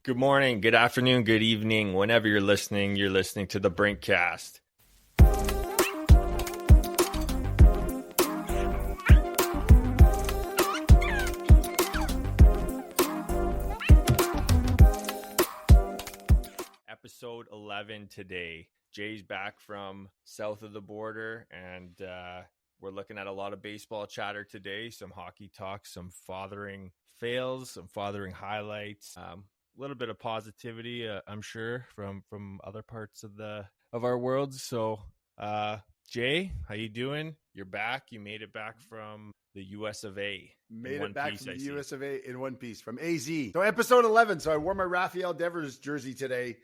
Good morning, good afternoon, good evening. Whenever you're listening to the Brinkcast. Episode 11 today. Jay's back from south of the border, and we're looking at a lot of baseball chatter today, some hockey talk, some fathering fails, some fathering highlights. A little bit of positivity, I'm sure, from other parts of our world. So, Jay, how you doing? You're back. You made it back from the US of A. Made it back from the US of A in one piece from AZ. So episode 11. So I wore my Rafael Devers jersey today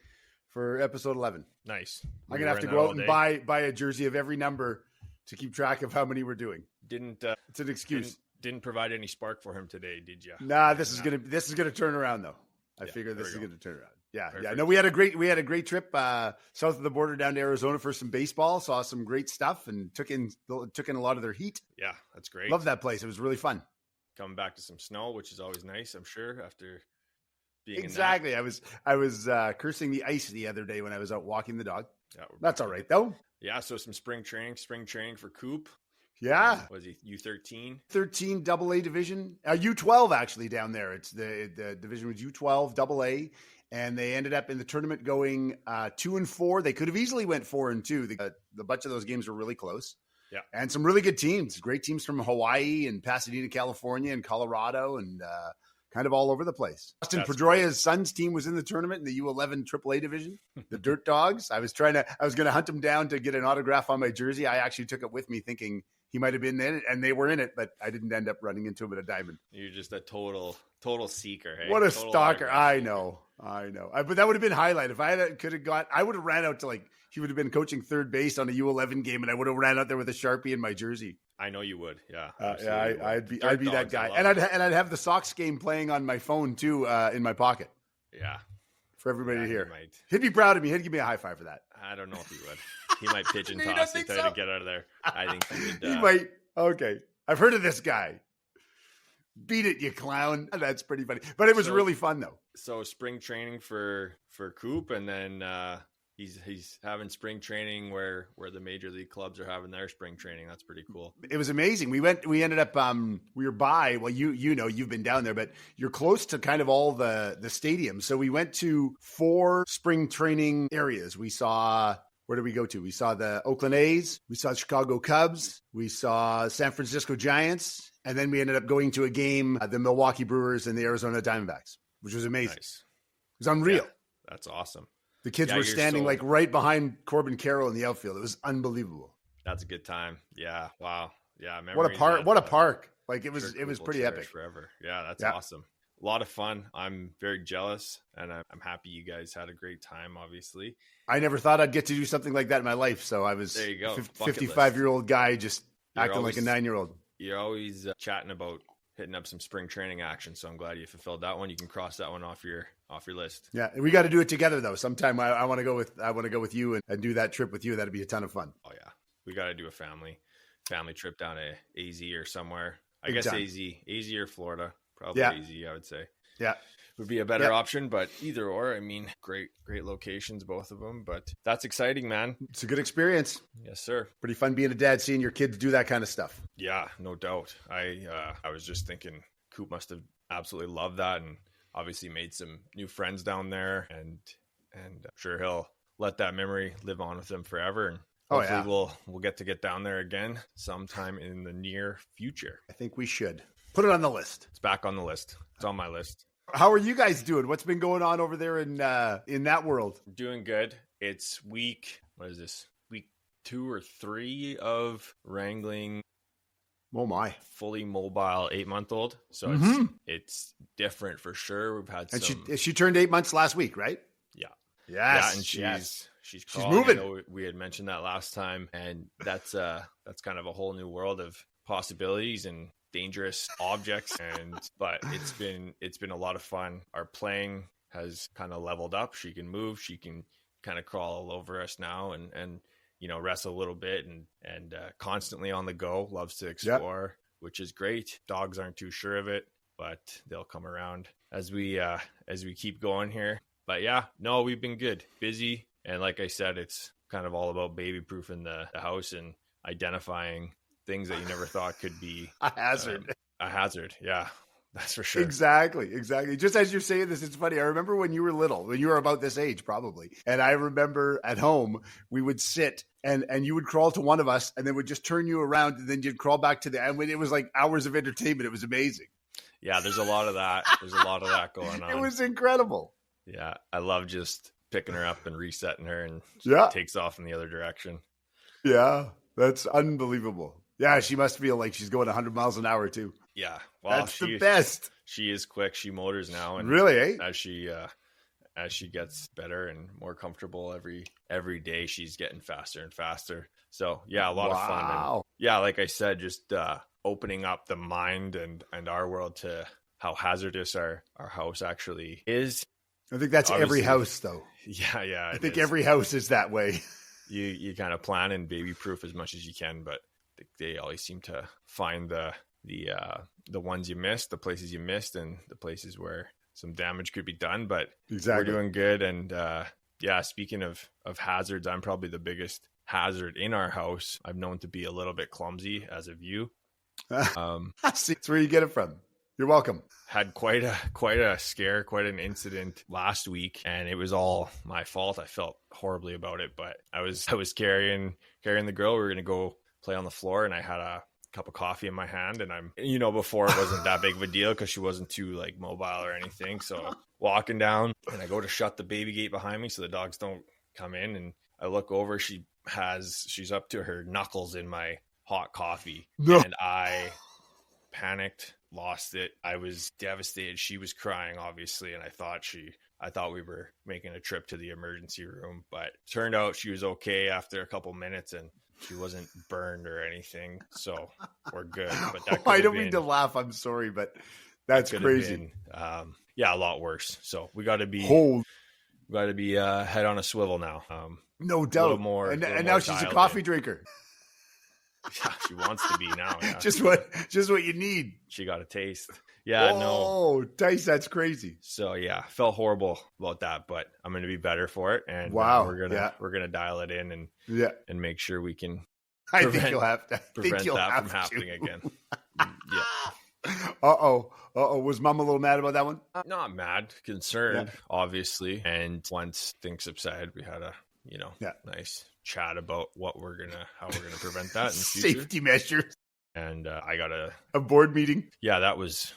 for episode 11. Nice. I'm gonna have to go out and buy a jersey of every number to keep track of how many we're doing. It's an excuse. Didn't provide any spark for him today, did you? Nah, this is gonna turn around though. I figure this is going to turn around. Yeah. Perfect. Yeah. No, we had a great trip south of the border down to Arizona for some baseball. Saw some great stuff and took in a lot of their heat. Yeah, that's great. Love that place. It was really fun. Coming back to some snow, which is always nice, I'm sure, after being exactly. I was cursing the ice the other day when I was out walking the dog. Yeah, that's all right though. Yeah. So some spring training for Coop. Yeah. Was he U13? 13 AA division. U12 actually down there. It's the division was U12 AA, and they ended up in the tournament going 2-4. They could have easily went 4-2. The bunch of those games were really close. Yeah. And some really good teams. Great teams from Hawaii and Pasadena, California, and Colorado, and kind of all over the place. Austin Pedroia's son's team was in the tournament in the U11 AAA division, the Dirt Dogs. I was going to hunt them down to get an autograph on my jersey. I actually took it with me thinking he might have been in it, and they were in it, but I didn't end up running into him at a diamond. You're just a total seeker. Hey? What a stalker. I know. But that would have been highlight. If I I would have ran out to he would have been coaching third base on a U11 game, and I would have ran out there with a Sharpie in my jersey. I know you would. Yeah. I'd be that guy. And I'd have the Sox game playing on my phone too, in my pocket. Yeah. For everybody to hear. He'd be proud of me. He'd give me a high five for that. I don't know if he would. He might pigeon toss to try to get out of there. I think he would. He might. Okay. I've heard of this guy. Beat it, you clown. That's pretty funny. But it was really fun though. So spring training for Coop, and then he's having spring training where the major league clubs are having their spring training. That's pretty cool. It was amazing. We ended up we were by, well, you know, you've been down there, but you're close to kind of all the stadiums. So we went to 4 spring training areas. We saw, where did we go to? We saw the Oakland A's, we saw Chicago Cubs, we saw San Francisco Giants, and then we ended up going to a game, the Milwaukee Brewers and the Arizona Diamondbacks, which was amazing. Nice. It was unreal. Yeah, that's awesome. The kids were standing right behind Corbin Carroll in the outfield. It was unbelievable. That's a good time. Yeah. Wow. Yeah. What a park. What a park. It was pretty epic. Forever. Yeah. That's awesome. A lot of fun. I'm very jealous, and I'm happy you guys had a great time, obviously. I never thought I'd get to do something like that in my life. So I was there you go. 55-year-old guy just acting like a 9-year-old. You're always chatting about hitting up some spring training action. So I'm glad you fulfilled that one. You can cross that one off your list. Yeah. We got to do it together though. Sometime I want to go with you and do that trip with you. That'd be a ton of fun. Oh yeah. We got to do a family trip down to AZ or somewhere. I Big guess time. AZ or Florida, probably AZ, I would say. Yeah. Would be a better option, but either or, I mean, great locations, both of them, but that's exciting, man. It's a good experience. Yes, sir. Pretty fun being a dad, seeing your kids do that kind of stuff. Yeah, no doubt. I was just thinking Coop must have absolutely loved that, and obviously made some new friends down there, and I'm sure he'll let that memory live on with him forever. And hopefully we'll get down there again sometime in the near future. I think we should put it on the list. It's back on the list. It's on my list. How are you guys doing? What's been going on over there in that world? Doing good. It's week 2 or 3 of wrangling. Oh my! Fully mobile 8-month-old. So it's different for sure. We've had and she turned 8 months last week, right? Yeah. Yes. Yeah, and she's crawling. moving. I know we had mentioned that last time, and that's kind of a whole new world of possibilities and dangerous objects, but it's been a lot of fun. Our playing has kind of leveled up. She can move, she can kind of crawl all over us now, and wrestle a little bit, and constantly on the go, loves to explore, which is great. Dogs aren't too sure of it, but they'll come around. as we keep going here. But yeah, no, we've been good, busy, and like I said, it's kind of all about baby proofing the house and identifying things that you never thought could be a hazard. A hazard, yeah, that's for sure. Exactly. Just as you're saying this, it's funny. I remember when you were little, when you were about this age, probably. And I remember at home, we would sit and you would crawl to one of us and then would just turn you around and then you'd crawl back to and when it was like hours of entertainment. It was amazing. Yeah, there's a lot of that. There's a lot of that going on. It was incredible. Yeah, I love just picking her up and resetting her, and she takes off in the other direction. Yeah, that's unbelievable. Yeah, she must feel like she's going 100 miles an hour too. Yeah, well, that's the best. She is quick. She motors now, and really, eh? As she gets better and more comfortable every day, she's getting faster and faster. So yeah, a lot of fun. And yeah, like I said, just opening up the mind and our world to how hazardous our house actually is. I think that's obviously every house, though. Yeah. I think every house is that way. You kind of plan and baby proof as much as you can, but they always seem to find the ones you missed, the places you missed, and the places where some damage could be done. But we're doing good. And speaking of hazards, I'm probably the biggest hazard in our house. I'm known to be a little bit clumsy, as of you. That's where you get it from. You're welcome. Had quite a scare, quite an incident last week, and it was all my fault. I felt horribly about it, but I was carrying the girl. We were gonna go play on the floor, and I had a cup of coffee in my hand, and I'm, before it wasn't that big of a deal because she wasn't too like mobile or anything. So walking down, and I go to shut the baby gate behind me so the dogs don't come in, and I look over. She's up to her knuckles in my hot coffee, and I panicked, lost it. I was devastated. She was crying, obviously, and I thought we were making a trip to the emergency room, but turned out she was okay after a couple minutes, and she wasn't burned or anything, so we're good. But that I don't mean to laugh. I'm sorry, but that's crazy. A lot worse. So we got to be head on a swivel now. No doubt. And now she's a coffee drinker. Yeah, she wants to be now. Yeah. just what you need. She got a taste. Yeah, no. Dice, that's crazy. So yeah, felt horrible about that, but I'm going to be better for it. And we're gonna dial it in and make sure we can. I think you'll have to prevent that from happening again. Yeah. Was Mom a little mad about that one? Not mad, concerned, obviously. And once things subsided, we had a nice chat about how we're gonna prevent that in the future. Safety measures. And I got a board meeting. Yeah, that was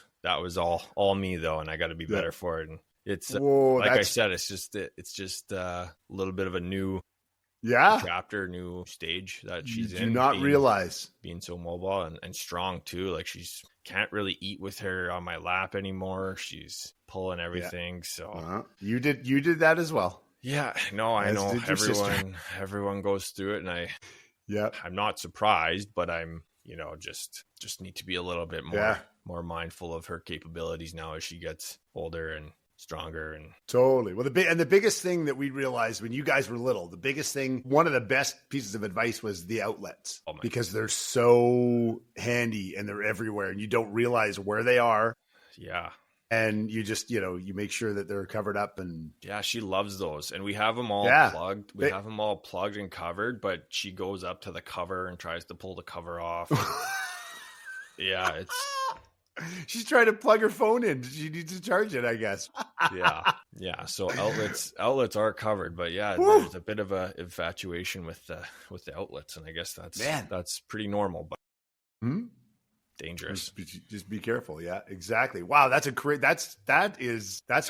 all me though, and I got to be better for it. And it's I said, it's just a little bit of a new chapter, new stage that she's in. Do not realize being so mobile and strong too. Like she's can't really eat with her on my lap anymore. She's pulling everything. So you did that as well. Yeah, no, I know everyone goes through it, and I'm not surprised, but I'm, just need to be a little bit more mindful of her capabilities now as she gets older and stronger. And totally. Well, the biggest thing that we realized when you guys were little, one of the best pieces of advice was the outlets, because they're so handy and they're everywhere and you don't realize where they are. Yeah. And you just, you make sure that they're covered up. And yeah, she loves those. And we have them all plugged. We have them all plugged and covered, but she goes up to the cover and tries to pull the cover off. Yeah, she's trying to plug her phone in. She needs to charge it, I guess. Yeah. So outlets are covered, but there's a bit of a infatuation with the outlets, and I guess that's pretty normal, but dangerous. Just be careful. Yeah, exactly. Wow, that's crazy. That's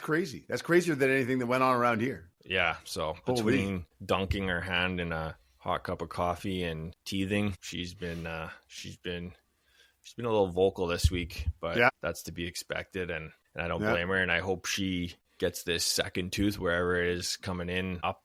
crazier than anything that went on around here. Yeah. So between dunking her hand in a hot cup of coffee and teething, she's been a little vocal this week, but that's to be expected, and I don't blame her. And I hope she gets this second tooth wherever it is coming in up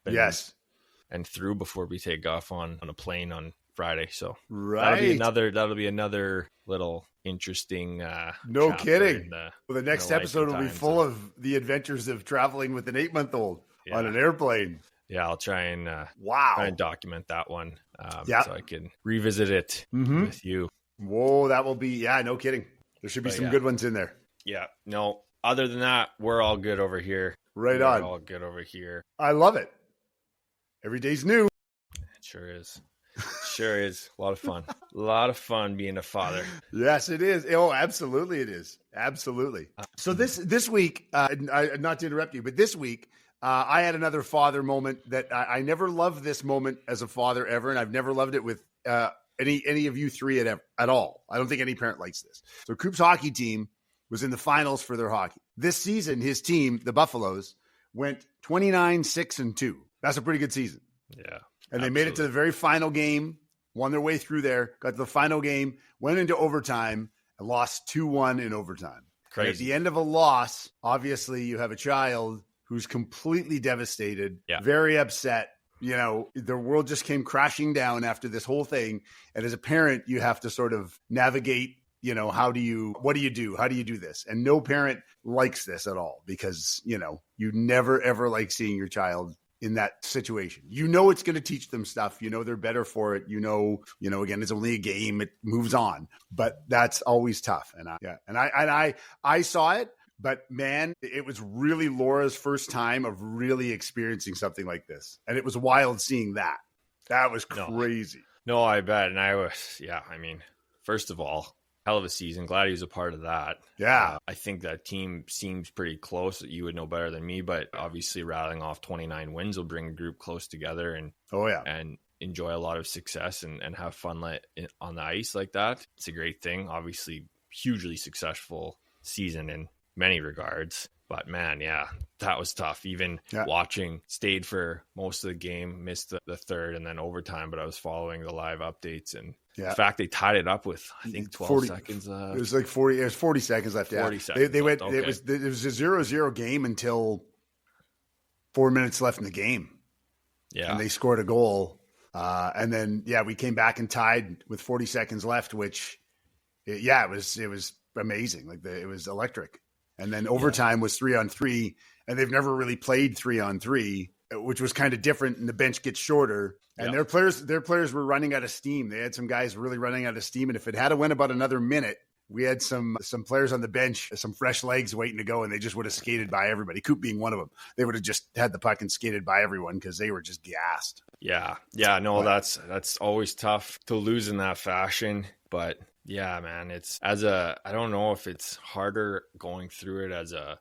and through before we take off on a plane on Friday. So that'll be another little interesting no kidding. The next episode will be full of the adventures of traveling with an 8-month-old on an airplane. Yeah, I'll try and document that one so I can revisit it with you. Whoa, that will be no kidding. There should be some good ones in there. Yeah, no, other than that, we're all good over here. Right on. We're all good over here. I love it. Every day's new. It sure is. Sure is. A lot of fun. A lot of fun being a father. Yes, it is. Oh, absolutely it is. Absolutely. So this week, not to interrupt you, but this week, I had another father moment that I never loved this moment as a father ever, and I've never loved it with any of you three at all. I don't think any parent likes this. So Coop's hockey team was in the finals for their hockey. This season, his team, the Buffaloes, went 29-6-2. That's a pretty good season. Yeah. And they made it to the very final game, won their way through there, got to the final game, went into overtime, and lost 2-1 in overtime. Crazy. And at the end of a loss, obviously you have a child who's completely devastated, very upset. You know, the world just came crashing down after this whole thing. And as a parent, you have to sort of navigate, you know, what do you do? How do you do this? And no parent likes this at all because, you know, you never, ever like seeing your child in that situation. You know, it's going to teach them stuff. You know, they're better for it. You know, again, it's only a game. It moves on, but that's always tough. And I saw it. But man, it was really Laura's first time of really experiencing something like this. And it was wild seeing that. That was crazy. No, I bet. And I mean, first of all, hell of a season. Glad he was a part of that. Yeah. I think that team seems pretty close. You would know better than me, but obviously rattling off 29 wins will bring a group close together and enjoy a lot of success and have fun on the ice like that. It's a great thing. Obviously, hugely successful season in many regards, but man, that was tough. Even watching, stayed for most of the game, missed the third and then overtime, but I was following the live updates, and in fact they tied it up with I think 12 seconds left. It was like 40 seconds left. 40 seconds they went okay. It was a 0-0 game until 4 minutes left in the game, and they scored a goal, and then we came back and tied with 40 seconds left, which it was amazing. Like it was electric. And then overtime was 3-on-3, and they've never really played 3-on-3, which was kind of different. And the bench gets shorter, and their players were running out of steam. They had some guys really running out of steam, and if it had went about another minute, we had some players on the bench, some fresh legs waiting to go, and they just would have skated by everybody. Coop being one of them, they would have just had the puck and skated by everyone because they were just gassed. That's always tough to lose in that fashion, but. Yeah, man, I don't know if it's harder going through it as a,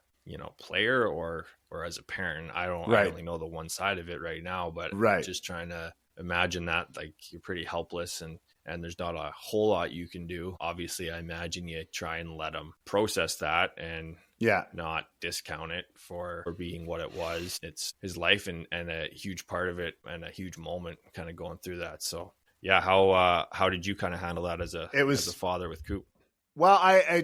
player or as a parent. I only know the one side of it right now, but just trying to imagine that, like, you're pretty helpless and there's not a whole lot you can do. Obviously, I imagine you try and let them process that and not discount it for being what it was. It's his life and a huge part of it and a huge moment kind of going through that. So yeah, how did you kind of handle that as a father with Coop? Well,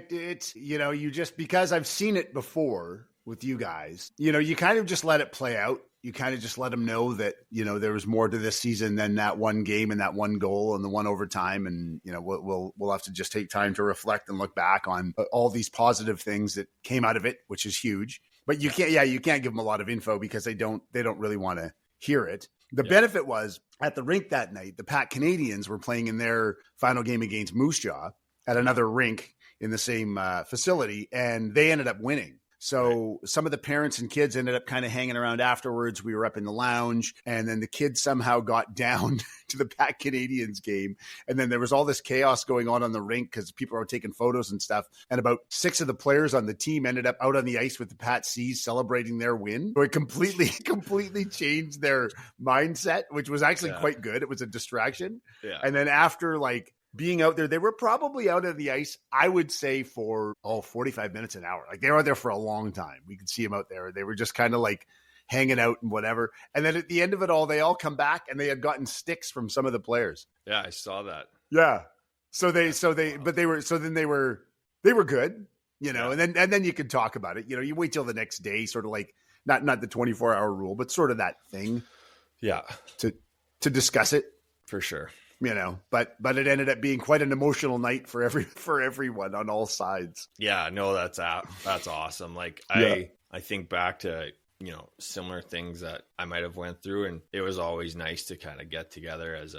you just, because I've seen it before with you guys, you kind of just let it play out. You kind of just let them know that, there was more to this season than that one game and that one goal and the one overtime. And, we'll have to just take time to reflect and look back on all these positive things that came out of it, which is huge. But you can't give them a lot of info because they don't really want to hear it. The benefit was at the rink that night, the Pat Canadians were playing in their final game against Moose Jaw at another rink in the same facility, and they ended up winning. So some of the parents and kids ended up kind of hanging around afterwards. We were up in the lounge, and then the kids somehow got down to the Pat Canadians game. And then there was all this chaos going on the rink because people were taking photos and stuff. And about 6 of the players on the team ended up out on the ice with the Pat C's celebrating their win. So it completely changed their mindset, which was actually quite good. It was a distraction. Yeah. And then after being out there, they were probably out on the ice, I would say, for 45 minutes, an hour. Like, they were out there for a long time. We could see them out there. They were just kind of hanging out and whatever. And then at the end of it all, they all come back and they had gotten sticks from some of the players. Yeah, I saw that. Yeah. They were good, and then you could talk about it. You wait till the next day, sort of not the 24-hour rule, but sort of that thing. Yeah. To discuss it. For sure. But it ended up being quite an emotional night for everyone on all sides. Yeah, no, that's awesome. I think back to, similar things that I might have went through, and it was always nice to kind of get together as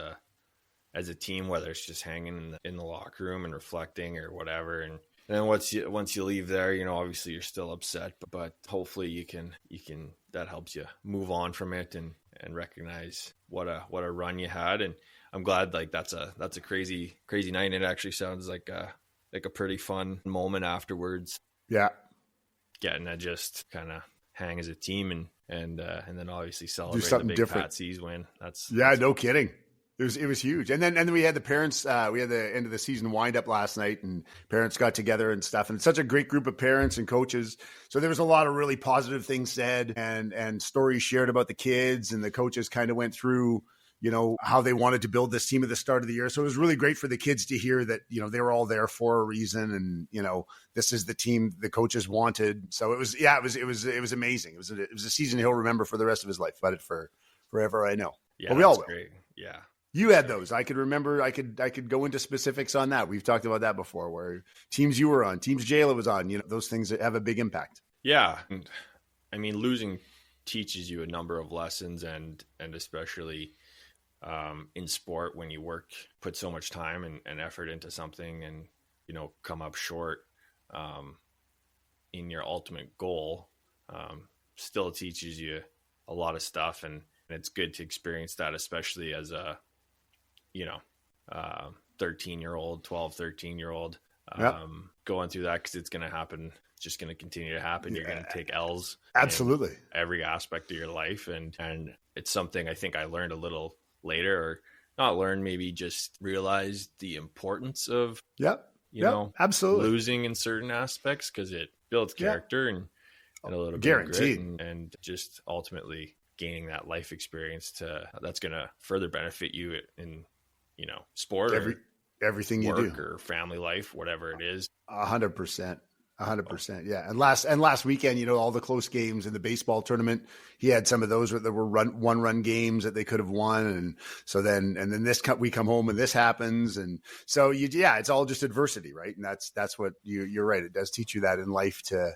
a team, whether it's just hanging in the locker room and reflecting or whatever. And And then once you leave there, you know, obviously you're still upset, but hopefully you can that helps you move on from it and recognize what a run you had. And I'm glad, like, that's a crazy night. And it actually sounds like a pretty fun moment afterwards. Yeah. Getting to just kind of hang as a team and then obviously celebrate Do something the big different. Pat C's win. That's no kidding. It was huge. And then we had the parents, we had the end of the season wind up last night, and parents got together and stuff. And it's such a great group of parents and coaches. So there was a lot of really positive things said and stories shared about the kids, and the coaches kind of went through, you know, how they wanted to build this team at the start of the year. So it was really great for the kids to hear that, you know, they were all there for a reason, and, you know, this is the team the coaches wanted. So it was amazing. It was a season he'll remember for the rest of his life, but for forever, I know. Yeah, but we all will. great. Yeah. You had those. I could remember. I could go into specifics on that. We've talked about that before, where teams you were on, teams Jayla was on, you know, those things that have a big impact. Yeah. And I mean, losing teaches you a number of lessons, and especially in sport, when you put so much time and effort into something and, you know, come up short in your ultimate goal, still teaches you a lot of stuff. And it's good to experience that, especially as a, you know, 13-year-old, 12, 13-year-old, going through that, because it's going to happen. It's just going to continue to happen. Yeah. You're going to take L's. Absolutely. In every aspect of your life. And it's something I think I learned a little later, or not learned, maybe just realized the importance of, you know, absolutely losing in certain aspects, because it builds character and a little bit of grit and just ultimately gaining that life experience that's going to further benefit you in, you know, sport or everything you do, or family life, whatever it is. 100%. 100%. Yeah. And last weekend, you know, all the close games in the baseball tournament, he had some of those that were one run games that they could have won. And so then we come home and this happens. And so it's all just adversity, right? And that's what you're right. It does teach you that in life to,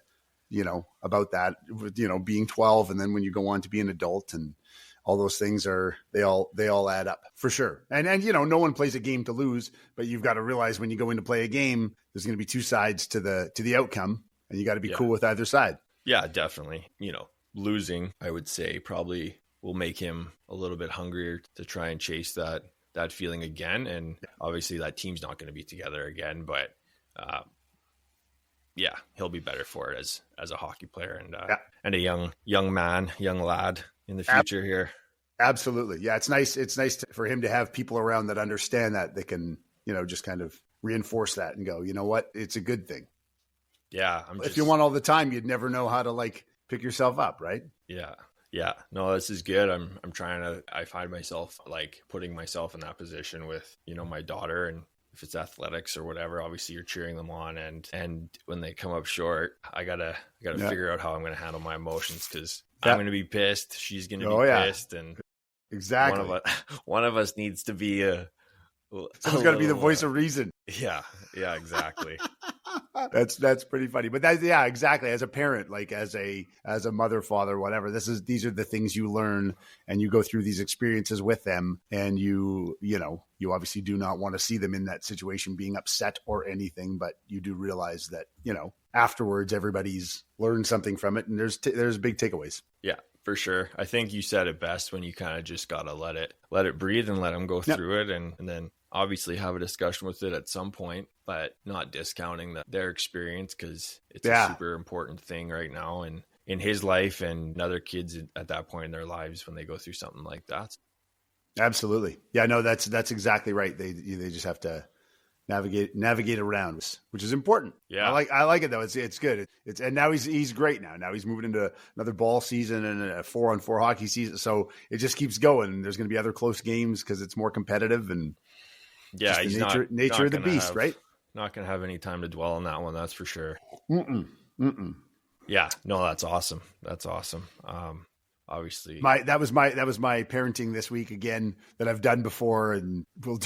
you know, about that, you know, being 12 and then when you go on to be an adult, and all those things they all add up for sure. And, you know, no one plays a game to lose, but you've got to realize when you go in to play a game, there's going to be two sides to the outcome, and you got to be cool with either side. Yeah, definitely. You know, losing, I would say, probably will make him a little bit hungrier to try and chase that feeling again. And obviously that team's not going to be together again, but, he'll be better for it as a hockey player and a young lad in the future here. Absolutely. Yeah. It's nice for him to have people around that understand that they can, you know, just kind of reinforce that and go, you know what, it's a good thing. Yeah. If you won all the time, you'd never know how to like pick yourself up. Right. Yeah. Yeah. No, this is good. I find myself like putting myself in that position with, you know, my daughter, and if it's athletics or whatever, obviously you're cheering them on, and when they come up short, I gotta figure out how I'm going to handle my emotions, because I'm going to be pissed. She's going to be pissed. And exactly. One of us needs to be someone's got to be the voice of reason. Yeah. Yeah, exactly. That's pretty funny. But exactly. As a parent, like as a mother, father, whatever, these are the things you learn, and you go through these experiences with them, and you obviously do not want to see them in that situation being upset or anything, but you do realize that, you know, afterwards everybody's learned something from it, and there's big takeaways. Yeah, for sure. I think you said it best when you kind of just got to let it breathe and let them go through it, and then obviously have a discussion with it at some point, but not discounting their experience, because it's a super important thing right now and in his life and other kids at that point in their lives when they go through something like that. Absolutely. Yeah, no, that's exactly right. They just have to navigate around, which is important. Yeah. I like it though. It's good. And now he's great now. Now he's moving into another ball season and a 4-on-4 hockey season. So it just keeps going. There's going to be other close games because it's more competitive, and he's nature of the beast, right? Not going to have any time to dwell on that one. That's for sure. Yeah, no, that's awesome. Obviously that was my parenting this week again that I've done before, and we'll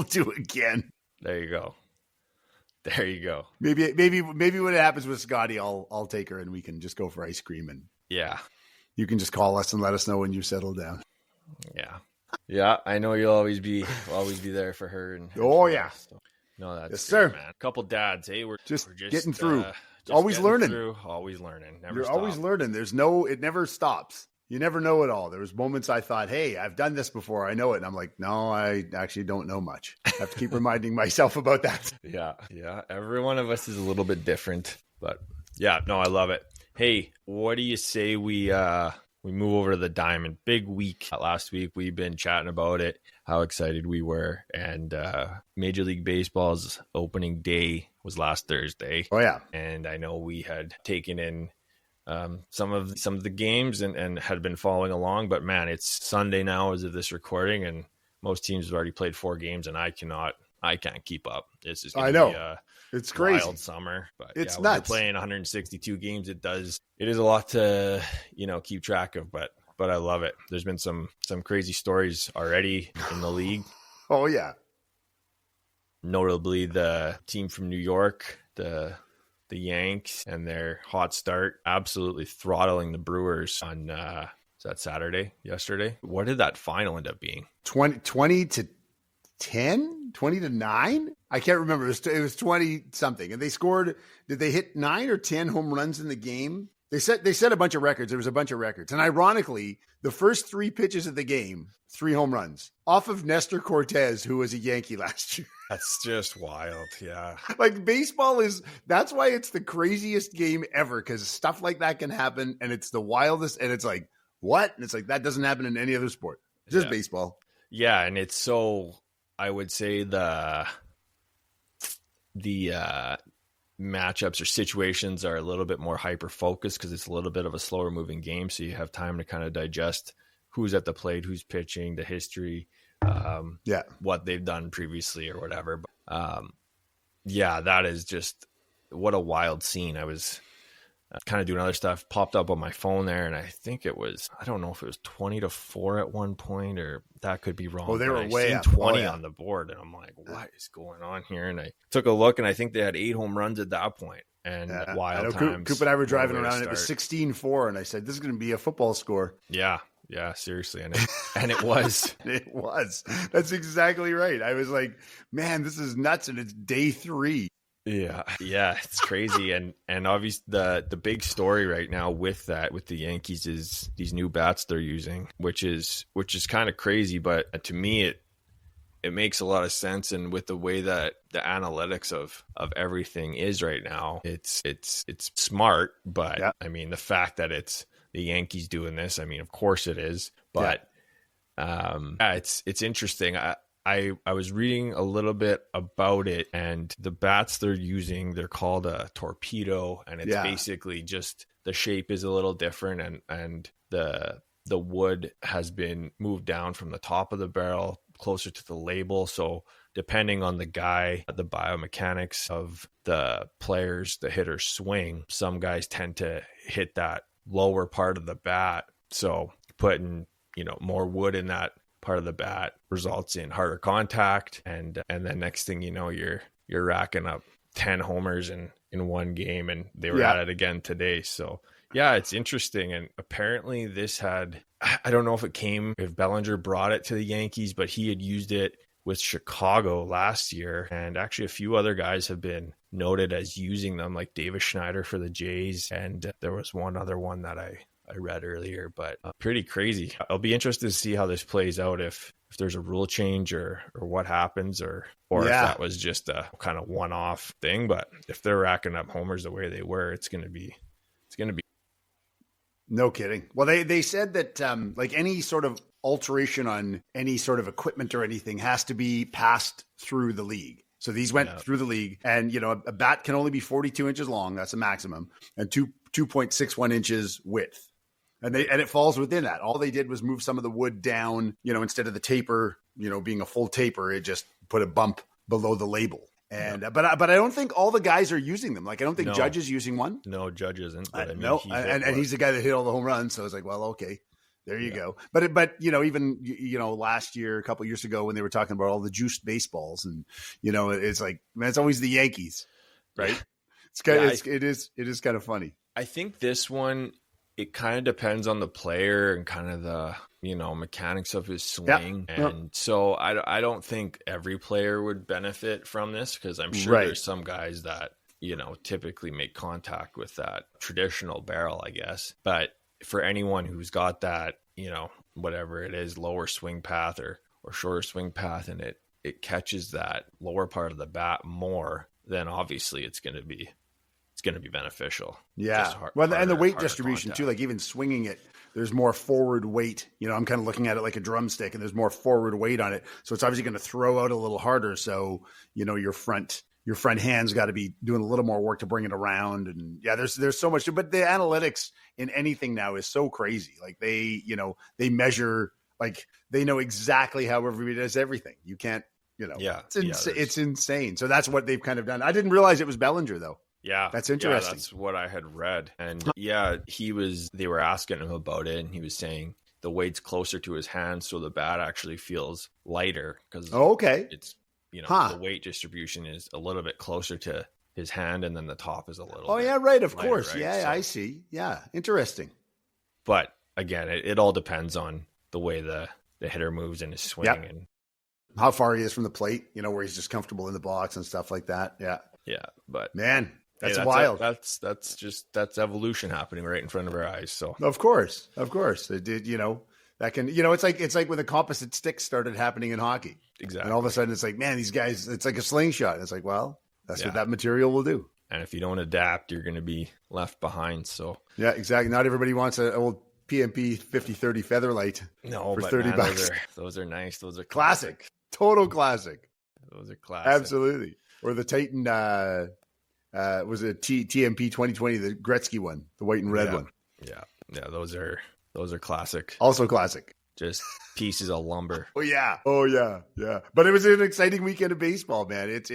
do again. There you go. Maybe when it happens with Scotty, I'll take her and we can just go for ice cream, and you can just call us and let us know when you settle down. Yeah, I know you'll always be there for her. And oh yeah, so. No, that's Yes, great, sir. man. Couple dads, hey, we're Just just getting through. just Always getting learning. through, always learning. Never You're stop. always learning. It never stops. You never know it all. There was moments I thought, hey, I've done this before. I know it. And I'm like, no, I actually don't know much. I have to keep reminding myself about that. Yeah. Every one of us is a little bit different, but yeah, no, I love it. Hey, what do you say we move over to the Diamond? Big week. Last week we've been chatting about it, how excited we were, and Major League Baseball's opening day was last Thursday. Oh yeah, and I know we had taken in some of the games and had been following along, but man, it's Sunday now as of this recording, and most teams have already played 4 games, and I can't keep up. This is going to be it's crazy. Wild summer, but it's when nuts. you're playing 162 games, it is a lot to keep track of, but I love it. There's been some crazy stories already in the league. Oh yeah, notably the team from New York, the Yanks, and their hot start, absolutely throttling the Brewers on is that yesterday? What did that final end up being? 20 to 10, 20 to 9. I can't remember. It was 20 something, and they scored. Did they hit 9 or 10 home runs in the game? They set a bunch of records. There was a bunch of records, and ironically, the first 3 pitches of the game, 3 home runs off of Nestor Cortez, who was a Yankee last year. That's just wild. Yeah. Like baseball that's why it's the craziest game ever, because stuff like that can happen, and it's the wildest, and it's like, what? And it's like, that doesn't happen in any other sport. Just baseball. Yeah. And it's so, I would say the matchups or situations are a little bit more hyper focused because it's a little bit of a slower moving game. So you have time to kind of digest who's at the plate, who's pitching, the history, what they've done previously or whatever. But, that is just what a wild scene. I was kind of doing other stuff, popped up on my phone there, and I think I don't know if it was 20-4 at one point, or that could be wrong. Oh, they were way up. 20 on the board, and I'm like, what is going on here? And I took a look, and I think they had 8 home runs at that point. And wild times. Coop and I were driving around, and it was 16-4, and I said, this is going to be a football score. Yeah, seriously. And it was. It was. That's exactly right. I was like, man, this is nuts, and it's day 3. Yeah, it's crazy. And obviously the big story right now with the Yankees is these new bats they're using, which is kind of crazy, but to me it makes a lot of sense. And with the way that the analytics of everything is right now, it's smart, but I mean, the fact that it's the Yankees doing this, I mean, of course it is, but it's interesting. I was reading a little bit about it, and the bats they're using, they're called a torpedo, and it's basically just the shape is a little different, and the wood has been moved down from the top of the barrel closer to the label. So depending on the guy, the biomechanics of the players, the hitters swing, some guys tend to hit that lower part of the bat. So putting, more wood in that part of the bat results in harder contact, and then next thing you know, you're racking up 10 homers in one game, and they were at it again today. So it's interesting. And apparently I don't know if Bellinger brought it to the Yankees, but he had used it with Chicago last year, and actually a few other guys have been noted as using them, like Davis Schneider for the Jays, and there was one other one that I read earlier, but pretty crazy. I'll be interested to see how this plays out, if there's a rule change or what happens, or if that was just a kind of one-off thing. But if they're racking up homers the way they were, it's going to be. No kidding. Well, they said that like any sort of alteration on any sort of equipment or anything has to be passed through the league. So these went through the league, and a bat can only be 42 inches long. That's a maximum, and 2.61 inches width. And it falls within that. All they did was move some of the wood down, instead of the taper, being a full taper, it just put a bump below the label. And but I don't think all the guys are using them. Like, I don't think Judge is using one. No, Judge isn't. But and he's the guy that hit all the home runs. So I was like, well, okay, there you go. But even last year, a couple of years ago, when they were talking about all the juiced baseballs, and it's like, man, it's always the Yankees, right? It's kind of it is kind of funny. I think this one it kind of depends on the player and kind of the, mechanics of his swing. And so I don't think every player would benefit from this, because I'm sure there's some guys that, typically make contact with that traditional barrel, I guess. But for anyone who's got that, whatever it is, lower swing path or shorter swing path, and it catches that lower part of the bat more, then obviously it's going to be beneficial. Yeah. And the weight distribution too, like even swinging it, there's more forward weight. I'm kind of looking at it like a drumstick, and there's more forward weight on it. So it's obviously going to throw out a little harder. So, your front hand's got to be doing a little more work to bring it around. And yeah, there's so much, but the analytics in anything now is so crazy. Like they measure, like they know exactly how everybody does everything. You can't, it's insane. So that's what they've kind of done. I didn't realize it was Bellinger though. Yeah. That's interesting. Yeah, that's what I had read. And they were asking him about it, and he was saying the weight's closer to his hand, so the bat actually feels lighter, because it's, the weight distribution is a little bit closer to his hand, and then the top is a little bit of lighter, course. right? Yeah, So, I see. Yeah, interesting. But again, it all depends on the way the hitter moves in his swing and how far he is from the plate, where he's just comfortable in the box and stuff like that. Yeah. Yeah. But man, that's wild. That's evolution happening right in front of our eyes. So Of course. It did, that can, it's like when the composite sticks started happening in hockey. Exactly. And all of a sudden it's like, man, these guys, it's like a slingshot. It's like, well, that's what that material will do. And if you don't adapt, you're going to be left behind. So yeah, exactly. Not everybody wants an old PMP 50-30 Featherlight for $30. Those are nice. Those are classic. Total classic. Those are classic. Absolutely. Or the Titan, was it TMP 2020, the Gretzky one, the white and red one. Yeah. Yeah. Those are classic. Also classic. Just pieces of lumber. Oh yeah. But it was an exciting weekend of baseball, man. It's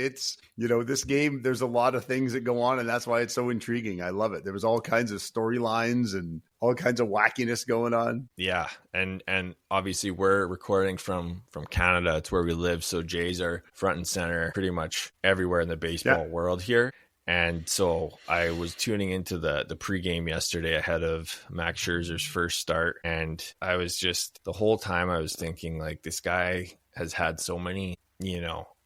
this game, there's a lot of things that go on, and that's why it's so intriguing. I love it. There was all kinds of storylines and all kinds of wackiness going on. Yeah. And obviously we're recording from Canada. It's where we live. So Jays are front and center pretty much everywhere in the baseball world here. And so I was tuning into the pregame yesterday ahead of Max Scherzer's first start. And I was just, the whole time I was thinking, like, this guy has had so many,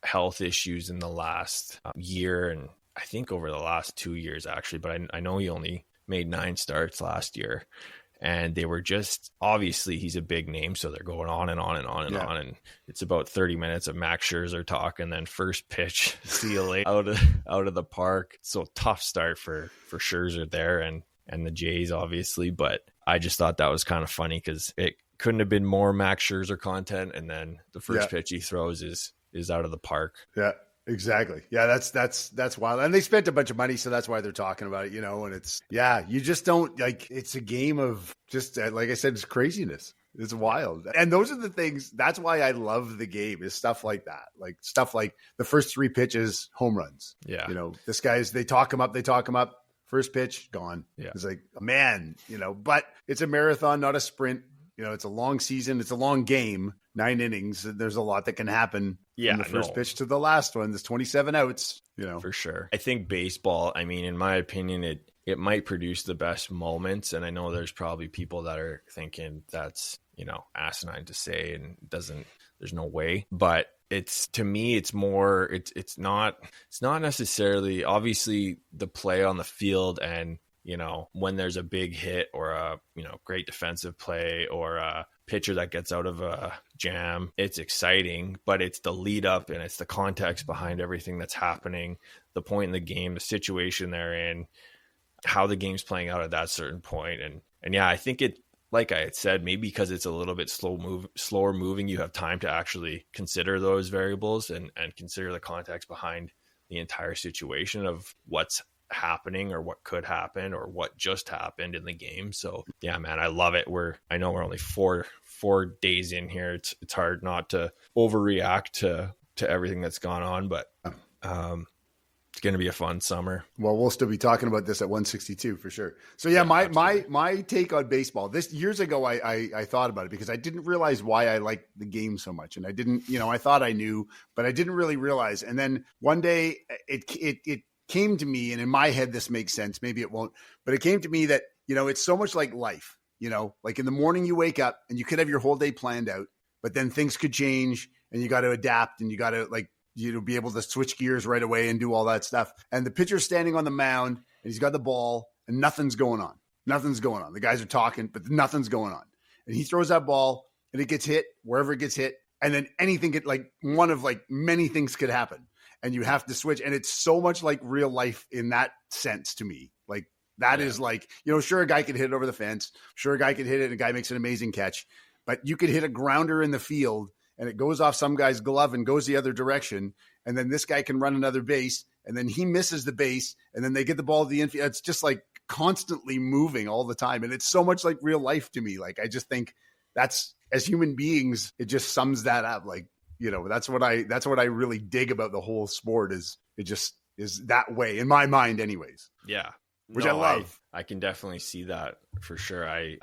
health issues in the last year. And I think over the last 2 years, actually, but I know he only made 9 starts last year. And they were just, obviously he's a big name, so they're going on and on and on and on. And it's about 30 minutes of Max Scherzer talk, and then first pitch, see you later, out of the park. So tough start for Scherzer there and the Jays, obviously. But I just thought that was kind of funny, because it couldn't have been more Max Scherzer content. And then the first pitch he throws is out of the park. Yeah. Exactly. Yeah, that's wild. And they spent a bunch of money, so that's why they're talking about it, and it's, you just don't, like, it's a game of just, like I said, it's craziness. It's wild. And those are the things, that's why I love the game, is stuff like that. Like stuff like the first 3 pitches, home runs. Yeah. This guy's, they talk him up, first pitch, gone. Yeah. It's like, man, but it's a marathon, not a sprint. It's a long season. It's a long game, 9 innings. There's a lot that can happen from the first pitch to the last one. There's 27 outs, For sure. I think baseball, I mean, in my opinion, it might produce the best moments. And I know there's probably people that are thinking that's, asinine to say and there's no way. But to me, it's more, it's not necessarily, obviously, the play on the field and, when there's a big hit or a, great defensive play or a pitcher that gets out of a jam, it's exciting, but it's the lead up and it's the context behind everything that's happening, the point in the game, the situation they're in, how the game's playing out at that certain point. And yeah, I think it, like I had said, maybe because it's a little bit slower moving, you have time to actually consider those variables and consider the context behind the entire situation of what's happening or what could happen or what just happened in the game. So yeah, man, I love it. I know we're only four days in here. It's hard not to overreact to everything that's gone on, but it's going to be a fun summer. Well, we'll still be talking about this at 162 for sure. So yeah, my take on baseball, this years ago, I thought about it because I didn't realize why I liked the game so much. And I didn't, I thought I knew, but I didn't really realize. And then one day it came to me, and in my head, this makes sense. Maybe it won't, but it came to me that it's so much like life, like in the morning you wake up and you could have your whole day planned out, but then things could change and you got to adapt and you got to be able to switch gears right away and do all that stuff. And the pitcher's standing on the mound and he's got the ball and nothing's going on. Nothing's going on. The guys are talking, but nothing's going on. And he throws that ball and it gets hit wherever it gets hit. And then anything one of many things could happen and you have to switch. And it's so much like real life in that sense to me. Like that is sure, a guy could hit it over the fence. Sure, a guy could hit it and a guy makes an amazing catch, but you could hit a grounder in the field and it goes off some guy's glove and goes the other direction. And then this guy can run another base and then he misses the base and then they get the ball to the infield. It's just like constantly moving all the time. And it's so much like real life to me. Like, I just think that's, as human beings, it just sums that up. Like, that's what I really dig about the whole sport is it just is that way in my mind anyways. Yeah. Which I love. I can definitely see that for sure. I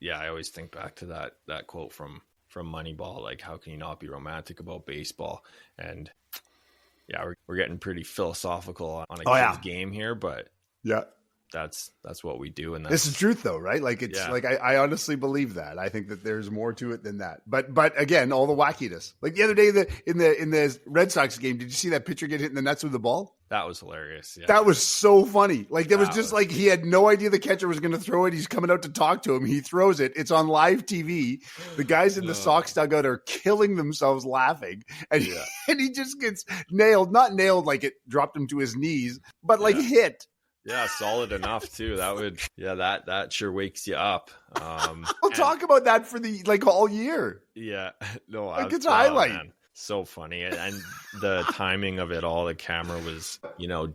always think back to that quote from Moneyball, like, how can you not be romantic about baseball? And yeah, we're getting pretty philosophical on a kid's game here, but yeah, that's what we do. And this is truth though, right? Like it's like, I honestly believe that. I think that there's more to it than that. But again, all the wackiness, like the other day in the Red Sox game, did you see that pitcher get hit in the nuts with the ball? That was hilarious. Yeah. That was so funny. Like there was just like, he had no idea the catcher was going to throw it. He's coming out to talk to him. He throws it. It's on live TV. The guys in the Sox dugout are killing themselves laughing. And, and he just gets nailed, not nailed like it dropped him to his knees, but like hit. Yeah, solid enough too. That would, that sure wakes you up. We'll talk about that for the all year. Yeah, no, it's a highlight. Man. So funny, and the timing of it all. The camera was,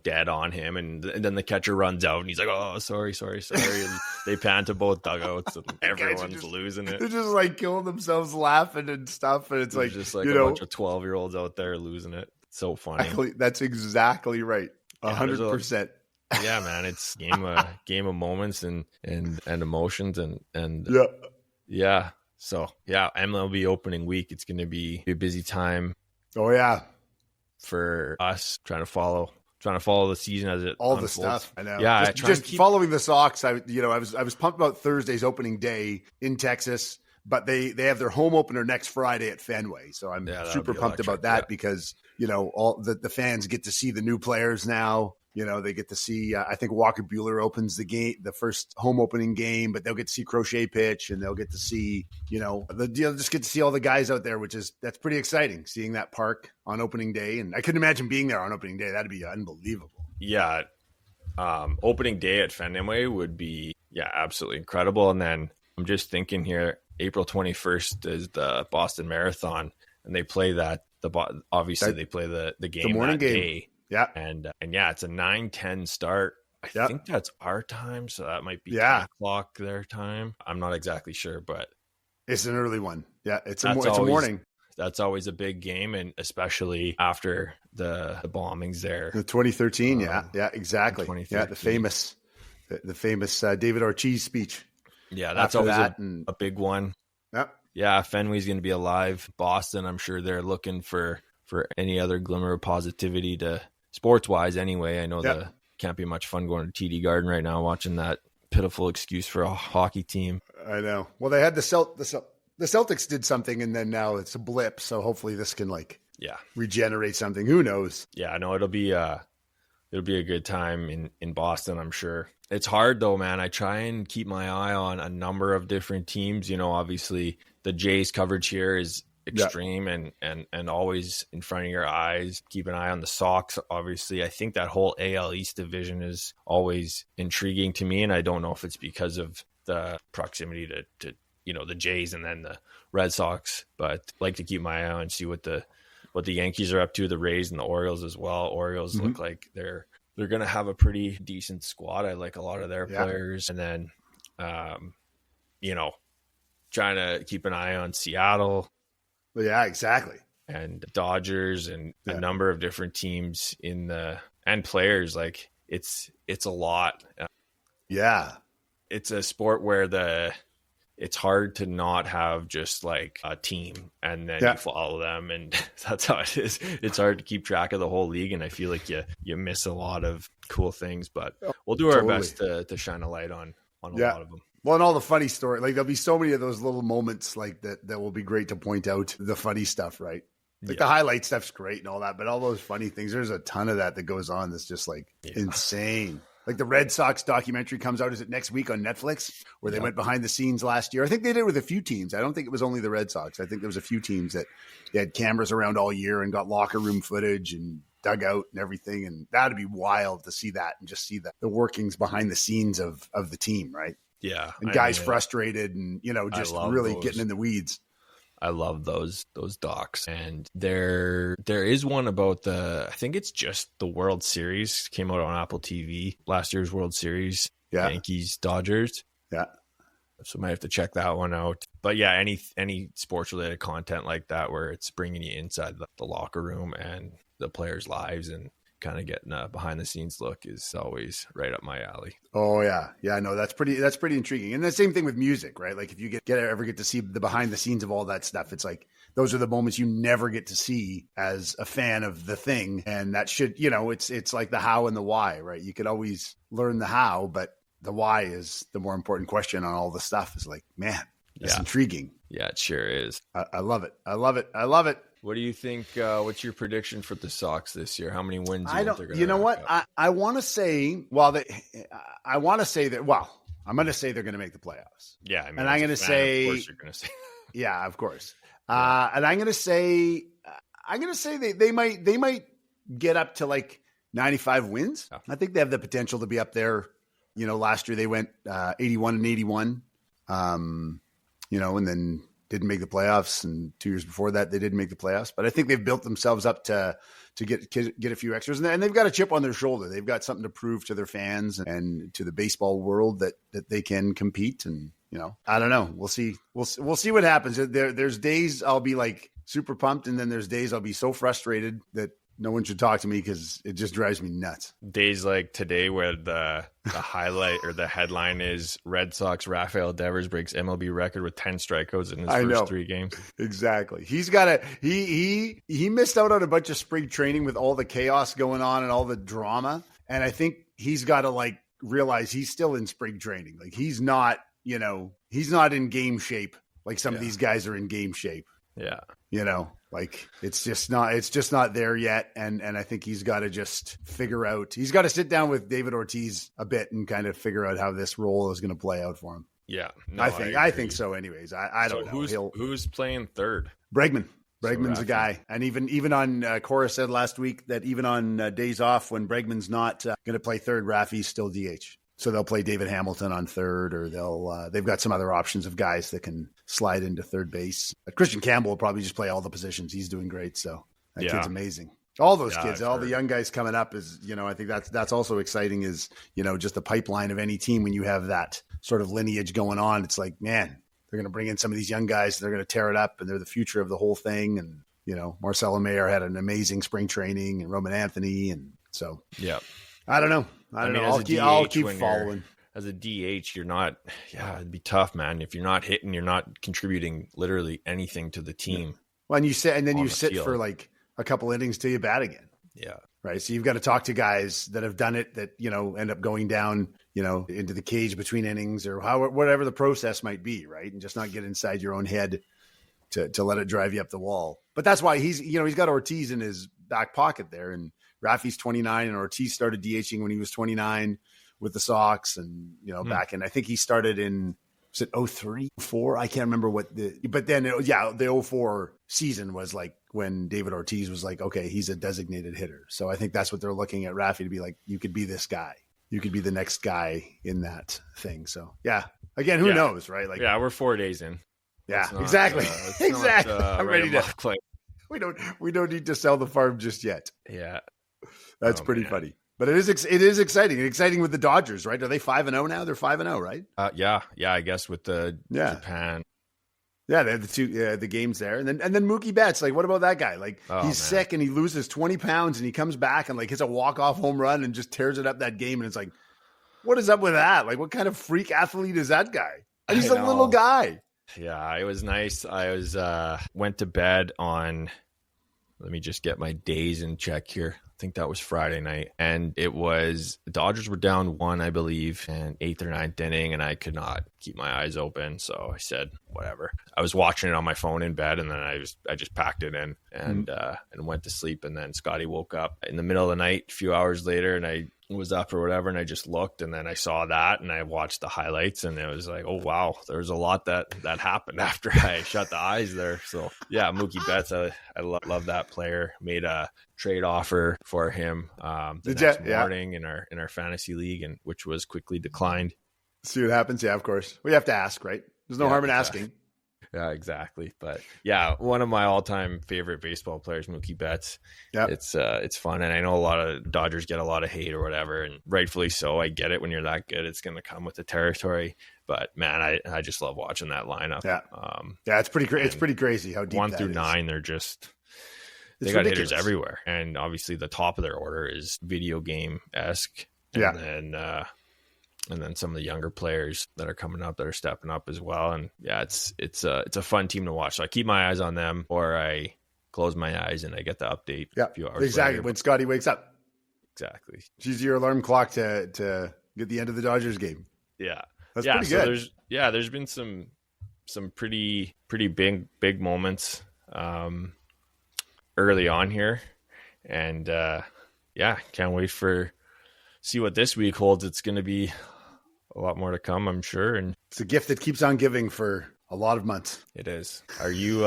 dead on him, and then the catcher runs out, and he's like, "Oh, sorry," and they pan to both dugouts, and everyone's losing it. They're just killing themselves laughing and stuff, and it's just a bunch of 12-year-olds out there losing it. So funny. That's exactly right. 100%. Yeah, man, it's game of moments and emotions and yeah. So yeah, MLB opening week. It's going to be a busy time. Oh yeah, for us trying to follow the season as it all unfolds. The stuff. I know. Yeah, just following the Sox. I was pumped about Thursday's opening day in Texas, but they have their home opener next Friday at Fenway. So I'm super pumped about that because all the fans get to see the new players now. They get to see, I think Walker Buehler opens the first home opening game, but they'll get to see Crochet pitch and they'll get to see, they'll just get to see all the guys out there, that's pretty exciting, seeing that park on opening day. And I couldn't imagine being there on opening day. That'd be unbelievable. Yeah. Opening day at Fenway would be, absolutely incredible. And then I'm just thinking here, April 21st is the Boston Marathon and they play they play the game, the morning game. Day. Yeah. And it's a 9:10 start. I think that's our time. So that might be 10 o'clock their time. I'm not exactly sure, but it's an early one. Yeah. It's a morning. That's always a big game. And especially after the bombings there. The 2013. Yeah, exactly. Yeah. The famous David Ortiz speech. Yeah. That's always a big one. Yeah. Yeah. Fenway's going to be alive. Boston, I'm sure they're looking for any other glimmer of positivity to sports wise anyway. I know can't be much fun going to TD Garden right now watching that pitiful excuse for a hockey team. I know. Well, they had the Celtics did something and then now it's a blip. So hopefully this can regenerate something. Who knows? Yeah, no, it'll be a good time in Boston, I'm sure. It's hard though, man. I try and keep my eye on a number of different teams. Obviously the Jays coverage here is extreme and always in front of your eyes. Keep an eye on the Sox. Obviously, I think that whole AL East division is always intriguing to me, and I don't know if it's because of the proximity to the Jays and then the Red Sox, but like to keep my eye on and see what the Yankees are up to, the Rays and the Orioles as well. Orioles look like they're going to have a pretty decent squad. I like a lot of their players, and then trying to keep an eye on Seattle. Yeah, exactly. And Dodgers and a number of different teams and players. Like it's a lot. It's a sport where it's hard to not have just like a team and then you follow them, and that's how it is. It's hard to keep track of the whole league, and I feel like you miss a lot of cool things, but we'll do our best to shine a light on on a lot of them. Well, and all the funny story, like there'll be so many of those little moments like that will be great to point out the funny stuff, right? Like the highlight stuff's great and all that, but all those funny things, there's a ton of that goes on that's just like insane. Like the Red Sox documentary comes out, is it next week on Netflix, where they went behind the scenes last year? I think they did it with a few teams. I don't think it was only the Red Sox. I think there was a few teams that they had cameras around all year and got locker room footage and dugout and everything. And that'd be wild to see that and just see the workings behind the scenes of the team, right? Yeah. And guys frustrated and, just really getting in the weeds. I love those docs. And there is one about I think it's just the World Series, came out on Apple TV, last year's World Series, Yankees, Dodgers. Yeah. So I might have to check that one out. But yeah, any sports related content like that, where it's bringing you inside the locker room and the players' lives and kind of getting a behind the scenes look, is always right up my alley. Oh yeah. Yeah, no, that's pretty intriguing. And the same thing with music, right? Like if you ever get to see the behind the scenes of all that stuff, it's like those are the moments you never get to see as a fan of the thing. And that should, it's like the how and the why, right? You could always learn the how, but the why is the more important question on all the stuff. Is like, man, that's intriguing. Yeah, it sure is. I love it. I love it. I love it. What do you think? What's your prediction for the Sox this year? How many wins? I want to say. Well, I want to say that. Well, I'm going to say they're going to make the playoffs. Yeah, I mean, and I'm going to say. Of course, you're going to say. Yeah, of course. And I'm going to say. They might get up to like 95 wins. Oh. I think they have the potential to be up there. Last year they went 81-81. And then didn't make the playoffs, and 2 years before that they didn't make the playoffs. But I think they've built themselves up to get a few extras, and they've got a chip on their shoulder. They've got something to prove to their fans and to the baseball world that they can compete. And I don't know. We'll see. We'll see what happens. There's days I'll be like super pumped, and then there's days I'll be so frustrated that no one should talk to me because it just drives me nuts. Days like today where the highlight or the headline is Red Sox Rafael Devers breaks MLB record with 10 strikeouts in his first 3 games. Exactly. He's got he missed out on a bunch of spring training with all the chaos going on and all the drama. And I think he's got to realize he's still in spring training. Like he's not in game shape. Like some of these guys are in game shape. Yeah. It's just not there yet. And I think he's got to just figure out, he's got to sit down with David Ortiz a bit and kind of figure out how this role is going to play out for him. Yeah. No, I think so anyways. I don't know. Who's playing third? Bregman. Bregman's a guy. And even on Cora said last week that even on days off when Bregman's not going to play third, Rafi's still DH. So they'll play David Hamilton on third, or they've got some other options of guys that can slide into third base. Christian Campbell will probably just play all the positions. He's doing great. So that kid's amazing. All those kids, the young guys coming up is, I think that's also exciting is, just the pipeline of any team when you have that sort of lineage going on. It's like, man, they're going to bring in some of these young guys. They're going to tear it up, and they're the future of the whole thing. And, Marcelo Mayer had an amazing spring training, and Roman Anthony. And so, I don't know. I know. I'll keep following. As a DH, you're not. Yeah, it'd be tough, man. If you're not hitting, you're not contributing literally anything to the team. Yeah. Well, and you sit for like a couple innings till you bat again. Yeah. Right. So you've got to talk to guys that have done it, that end up going down, into the cage between innings or whatever the process might be, right? And just not get inside your own head to let it drive you up the wall. But that's why he's got Ortiz in his back pocket there, and Rafi's 29, and Ortiz started DHing when he was 29 with the Sox, and back in, I think he started in, was it 03, 04? I can't remember but then the 04 season was like when David Ortiz was like, okay, he's a designated hitter. So I think that's what they're looking at Rafi to be like, you could be this guy. You could be the next guy in that thing. So yeah, again, who knows, right? Like, we're 4 days in. Yeah, exactly. Exactly. I'm ready to play. We don't need to sell the farm just yet. Yeah. That's pretty funny. But it is exciting. Exciting with the Dodgers, right? Are they 5-0 now? They're 5-0, right? Yeah, I guess with the Japan. Yeah, they have the games there. And then Mookie Betts, like, what about that guy? Like, he's sick and he loses 20 pounds and he comes back and like hits a walk-off home run and just tears it up that game. And it's like, what is up with that? Like, what kind of freak athlete is that guy? And he's a little guy. Yeah, it was nice. I went to bed on, let me just get my days in check here. think that was Friday night. And it was, the Dodgers were down 1, I believe, and 8th or 9th inning, and I could not keep my eyes open. So I said, whatever. I was watching it on my phone in bed, and then I just packed it in and went to sleep. And then Scotty woke up in the middle of the night a few hours later, and I was up or whatever, and I just looked, and then I saw that, and I watched the highlights, and it was like, oh wow, there was a lot that happened after I shut the eyes there. So yeah, Mookie Betts, I love that player. Made a trade offer for him the next morning in our fantasy league, and which was quickly declined. See what happens. Yeah, of course, we have to ask, right? There's no harm in asking. Yeah, exactly. But yeah, one of my all-time favorite baseball players, Mookie Betts. Yeah, it's fun, and I know a lot of Dodgers get a lot of hate or whatever, and rightfully so. I get it. When you're that good, it's going to come with the territory. But man, I just love watching that lineup. Yeah, it's pretty It's pretty crazy how deep 1 through 9, they're just. They got hitters everywhere, and obviously the top of their order is video game-esque. And then some of the younger players that are coming up that are stepping up as well. And yeah, it's a fun team to watch. So I keep my eyes on them, or I close my eyes and I get the update a few hours exactly later. When Scotty wakes up. Exactly. She's your alarm clock to get the end of the Dodgers game. Yeah. That's pretty good. So there's been some pretty big moments early on here. And can't wait see what this week holds. It's going to be a lot more to come, I'm sure. And it's a gift that keeps on giving for a lot of months. It is. Are you,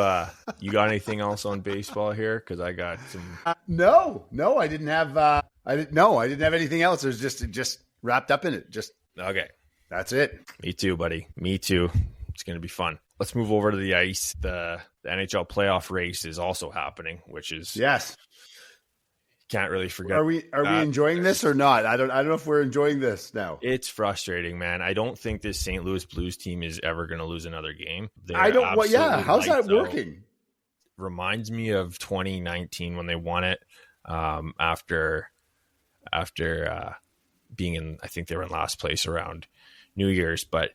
you got anything else on baseball here? Cause I got some. No, I didn't have, I didn't have anything else. It was just wrapped up in it. Just, okay. That's it. Me too, buddy. Me too. It's going to be fun. Let's move over to the ice. The NHL playoff race is also happening, which is can't really forget. Are we enjoying this or not? I don't know if we're enjoying this now. It's frustrating, man. I don't think this St. Louis Blues team is ever going to lose another game. How's that working? Reminds me of 2019 when they won it after being in, I think they were in last place around New Year's, but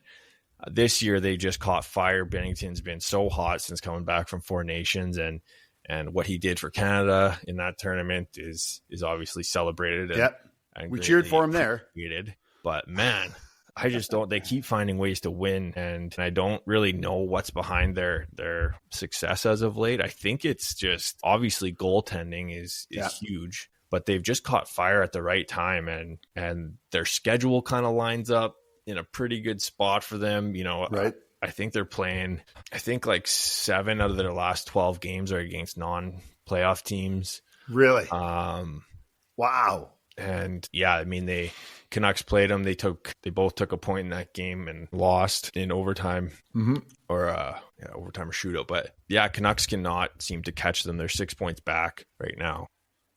this year they just caught fire. Bennington's been so hot since coming back from Four Nations, and what he did for Canada in that tournament is obviously celebrated. And we cheered for him there. But man, I just don't. They keep finding ways to win, and I don't really know what's behind their success as of late. I think it's just obviously goaltending is huge, but they've just caught fire at the right time, and their schedule kind of lines up in a pretty good spot for them. Right. I think they're playing, like 7 out of their last 12 games are against non-playoff teams. Really? Wow. And yeah, I mean, Canucks played them. They both took a point in that game and lost in overtime overtime or shootout. But yeah, Canucks cannot seem to catch them. They're 6 points back right now.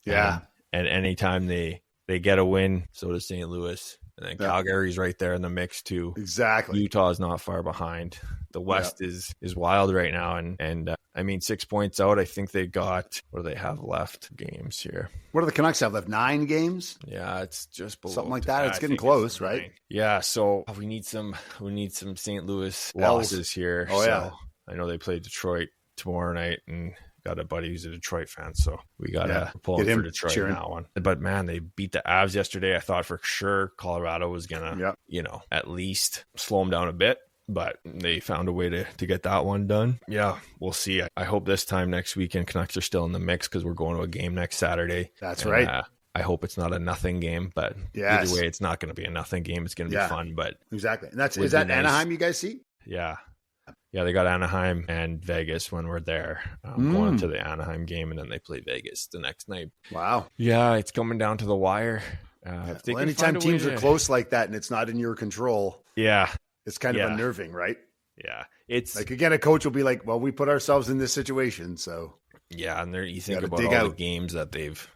Yeah. And anytime they get a win, so does St. Louis. And then Calgary's right there in the mix too. Exactly. Utah is not far behind. The West is wild right now. And I mean, 6 points out. I think they got, what do they have left games here? What do the Canucks have left? 9 games? Yeah, it's just below. Something like that. It's getting close, right? Yeah. So we need some St. Louis losses here. Oh, yeah. I know they play Detroit tomorrow night, and got a buddy who's a Detroit fan, so we got to pull him for Detroit cheering. In that one. But man, they beat the Avs yesterday. I thought for sure Colorado was gonna, at least slow them down a bit, but they found a way to get that one done. Yeah, we'll see. I hope this time next weekend Canucks are still in the mix, because we're going to a game next Saturday. That's right. I hope it's not a nothing game, but either way, it's not going to be a nothing game. It's going to be fun. But exactly, and is that Anaheim you guys see? Yeah. Yeah, they got Anaheim and Vegas when we're there. Going to the Anaheim game, and then they play Vegas the next night. Wow. Yeah, it's coming down to the wire. Anytime teams are close like that and it's not in your control, it's kind of unnerving, right? Yeah. It's like, again, a coach will be like, well, we put ourselves in this situation, so. Yeah, and you think about all the games that they've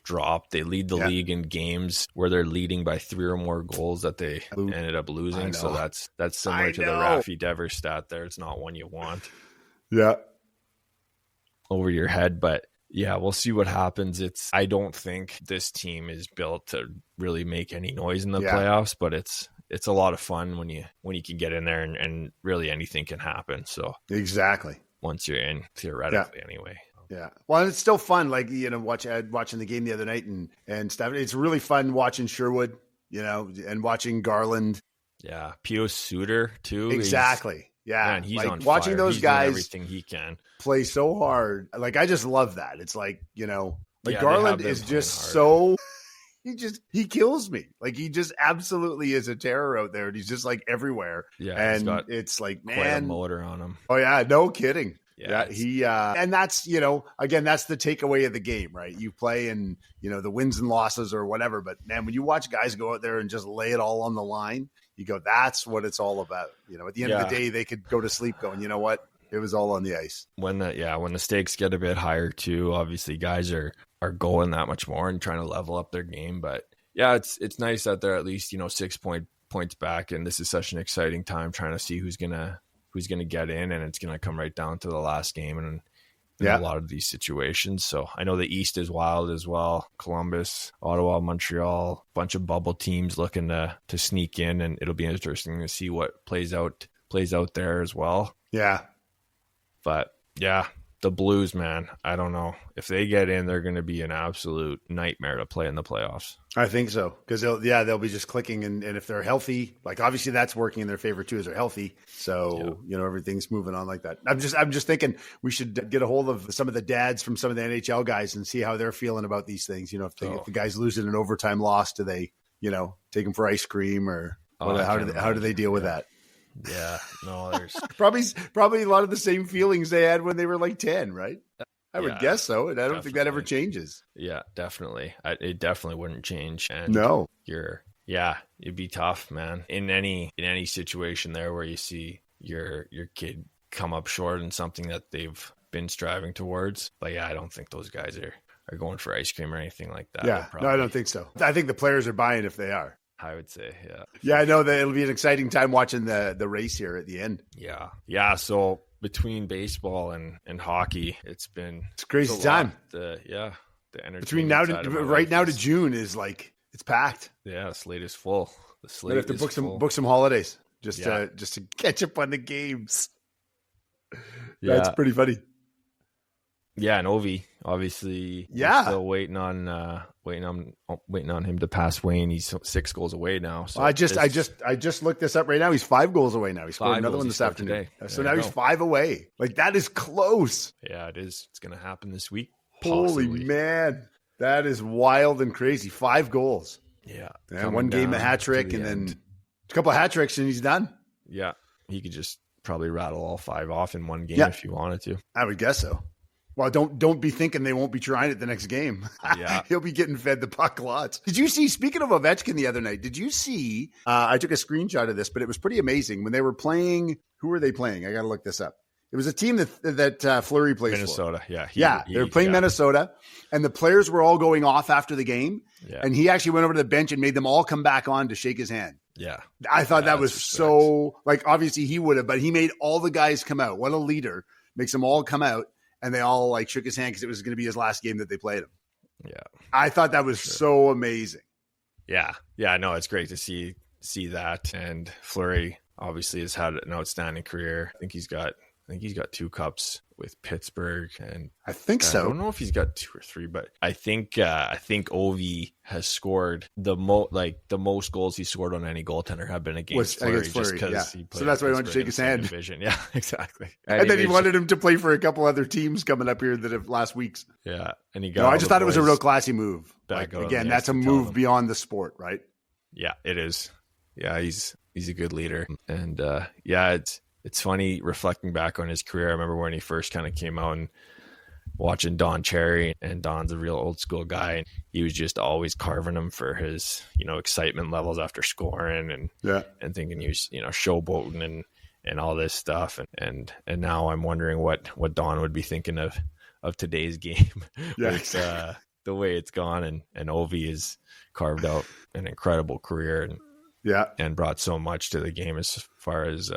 dropped. They lead the league in games where they're leading by 3 or more goals that they ended up losing. So that's similar to the Rafi Devers stat there. It's not one you want. Yeah. Over your head. But yeah, we'll see what happens. I don't think this team is built to really make any noise in the playoffs, but it's a lot of fun when you can get in there, and really anything can happen. So exactly. Once you're in, theoretically anyway. Yeah. Well, it's still fun. Like, watching the game the other night and stuff. It's really fun watching Sherwood, and watching Garland. Yeah. Pius Suter too. Exactly. Yeah. Man, he's like on watching fire. those He's doing guys everything he can play so hard. Like, I just love that. It's like, Garland is just hard. so, he kills me. Like, he just absolutely is a terror out there. And he's just like everywhere. Yeah. And it's like, quite man, a motor on him. Oh yeah. No kidding. Yeah, he and that's, again, that's the takeaway of the game, right? You play and, the wins and losses or whatever. But man, when you watch guys go out there and just lay it all on the line, you go, that's what it's all about. At the end of the day, they could go to sleep going, you know what? It was all on the ice. When the stakes get a bit higher too, obviously guys are going that much more and trying to level up their game. But yeah, it's nice that they're at least, 6 points back. And this is such an exciting time trying to see who's going to get in, and it's going to come right down to the last game and a lot of these situations. So I know the East is wild as well. Columbus, Ottawa, Montreal, bunch of bubble teams looking to sneak in, and it'll be interesting to see what plays out there as well. Yeah. But yeah, the Blues, man, I don't know. If they get in, they're going to be an absolute nightmare to play in the playoffs. I think so. Because they'll be just clicking. And if they're healthy, like obviously that's working in their favor too, as they're healthy. So, everything's moving on like that. I'm just thinking we should get a hold of some of the dads from some of the NHL guys and see how they're feeling about these things. If the guys lose in an overtime loss, do they, take them for ice cream or how do they deal with that? Yeah, no, there's probably a lot of the same feelings they had when they were like 10, right? I would guess so, and I don't think that ever changes. Yeah, definitely. It definitely wouldn't change. And no, it'd be tough, man. In any situation there where you see your kid come up short in something that they've been striving towards. But yeah, I don't think those guys are going for ice cream or anything like that. Yeah, no, I don't think so. I think the players are buying if they are. I would say, yeah. Yeah, I know that it'll be an exciting time watching the race here at the end. Yeah. Yeah, so between baseball and hockey, it's crazy time. The energy between now to June is like it's packed. Yeah, the slate is full. The slate have to book some holidays just to catch up on the games. Yeah. That's pretty funny. Yeah, and Ovi, obviously, we're still waiting on him to pass Wayne. He's 6 goals away now. So I just looked this up right now. He's 5 goals away now. He scored another one this afternoon. So now he's 5 away. Like that is close. Yeah, it is. It's going to happen this week. Holy man, that is wild and crazy. 5 goals. Yeah, and one game a hat trick, and then a couple of hat tricks, and he's done. Yeah, he could just probably rattle all 5 off in one game if he wanted to. I would guess so. Well, don't be thinking they won't be trying it the next game. Yeah. He'll be getting fed the puck lots. Did you see, speaking of Ovechkin the other night, did you see, I took a screenshot of this, but it was pretty amazing. When they were playing, who were they playing? I got to look this up. It was a team that Fleury plays Minnesota. for. Yeah. They were playing Minnesota, and the players were all going off after the game. Yeah. And he actually went over to the bench and made them all come back on to shake his hand. Yeah. I thought that was so, like, obviously he would have, but he made all the guys come out. What a leader. Makes them all come out. And they all like shook his hand because it was going to be his last game that they played him. Yeah. I thought that was so amazing. Yeah. Yeah. No, it's great to see that. And Fleury obviously has had an outstanding career. I think he's got 2 cups with Pittsburgh, and I think so. I don't know if he's got 2 or 3, but I think Ovi has scored the most goals he scored on any goaltender have been against Fleury. Just because he played. So that's why he wanted to shake his hand. Division. Yeah, exactly. And then he wanted him to play for a couple other teams coming up here that have last week's. Yeah, and he got. No, I just thought it was a real classy move. Like, again, that's a move beyond the sport, right? Yeah, it is. Yeah, he's a good leader, and It's funny reflecting back on his career. I remember when he first kind of came out and watching Don Cherry, and Don's a real old school guy. And he was just always carving him for his, excitement levels after scoring and thinking he was, showboating and all this stuff. And now I'm wondering what Don would be thinking of today's game with the way it's gone. And Ovi has carved out an incredible career and brought so much to the game as far as,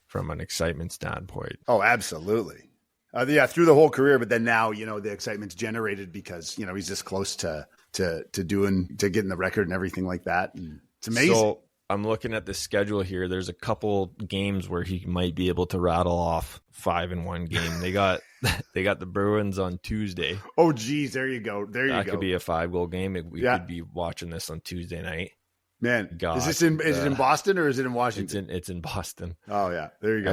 from an excitement standpoint. Oh, absolutely. Through the whole career, but then now, the excitement's generated because, he's this close to getting the record and everything like that. And it's amazing. I'm looking at the schedule here. There's a couple games where he might be able to rattle off 5 in one game. They got the Bruins on Tuesday. Oh, geez. There you go. That could be a 5-goal game. We could be watching this on Tuesday night. Man, is it in Boston or is it in Washington? It's in Boston. Oh yeah, there you go.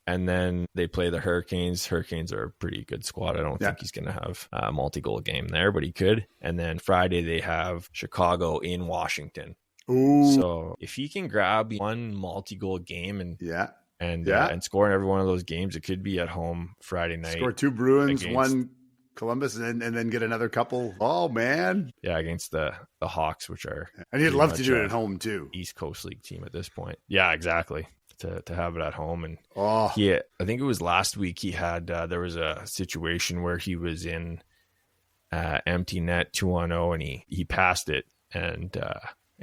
And then they play the Hurricanes. Hurricanes are a pretty good squad. I don't think he's going to have a multi-goal game there, but he could. And then Friday they have Chicago in Washington. Ooh. So if he can grab one multi-goal game and score in every one of those games, it could be at home Friday night. Score 2 Bruins, 1 Columbus, and then get another couple. Oh man, yeah, against the Hawks, which are, and he'd love to do it at home too. East Coast League team at this point. Yeah, exactly. To have it at home, and I think it was last week he had there was a situation where he was in empty net 2-0, and he passed it and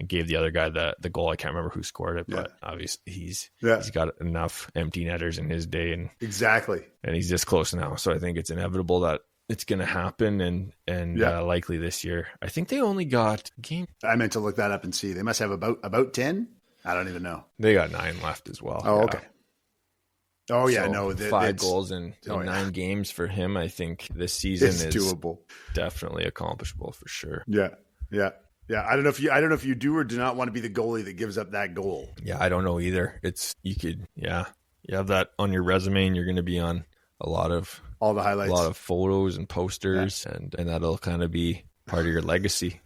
gave the other guy the goal. I can't remember who scored it, but obviously he's got enough empty netters in his day, and he's this close now. So I think it's inevitable that it's going to happen, and likely this year. I think they only got game. I meant to look that up and see. They must have about 10. I don't even know. They got 9 left as well. Oh, okay. Oh yeah, so 5 goals in 9 games for him. I think this season is doable. Definitely accomplishable for sure. Yeah. I don't know if you do or do not want to be the goalie that gives up that goal. Yeah, I don't know either. You have that on your resume, and you're going to be on all the highlights, a lot of photos and posters, and that'll kind of be part of your legacy.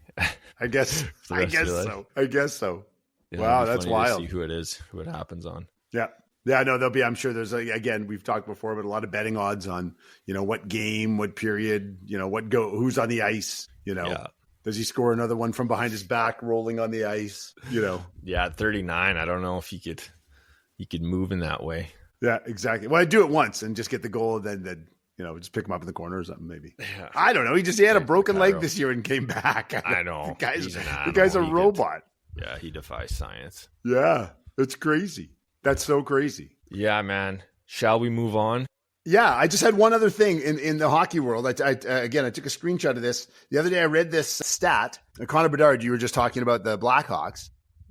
I guess so. Yeah, wow, that's wild. See who it happens on. Yeah. Yeah, no, there'll be, I'm sure there's, again, we've talked before, but a lot of betting odds on, what game, what period, who's on the ice, Does he score another one from behind his back, rolling on the ice, Yeah, at 39, I don't know if he could move in that way. Yeah, exactly. Well, I'd do it once and just get the goal, and then just pick him up in the corner or something, maybe. Yeah. I don't know. He had a broken leg this year and came back. I know. The guy's a robot. Yeah, he defies science. Yeah, it's crazy. That's so crazy. Yeah, man. Shall we move on? Yeah, I just had one other thing in the hockey world. I took a screenshot of this. The other day I read this stat. Connor Bedard, you were just talking about the Blackhawks.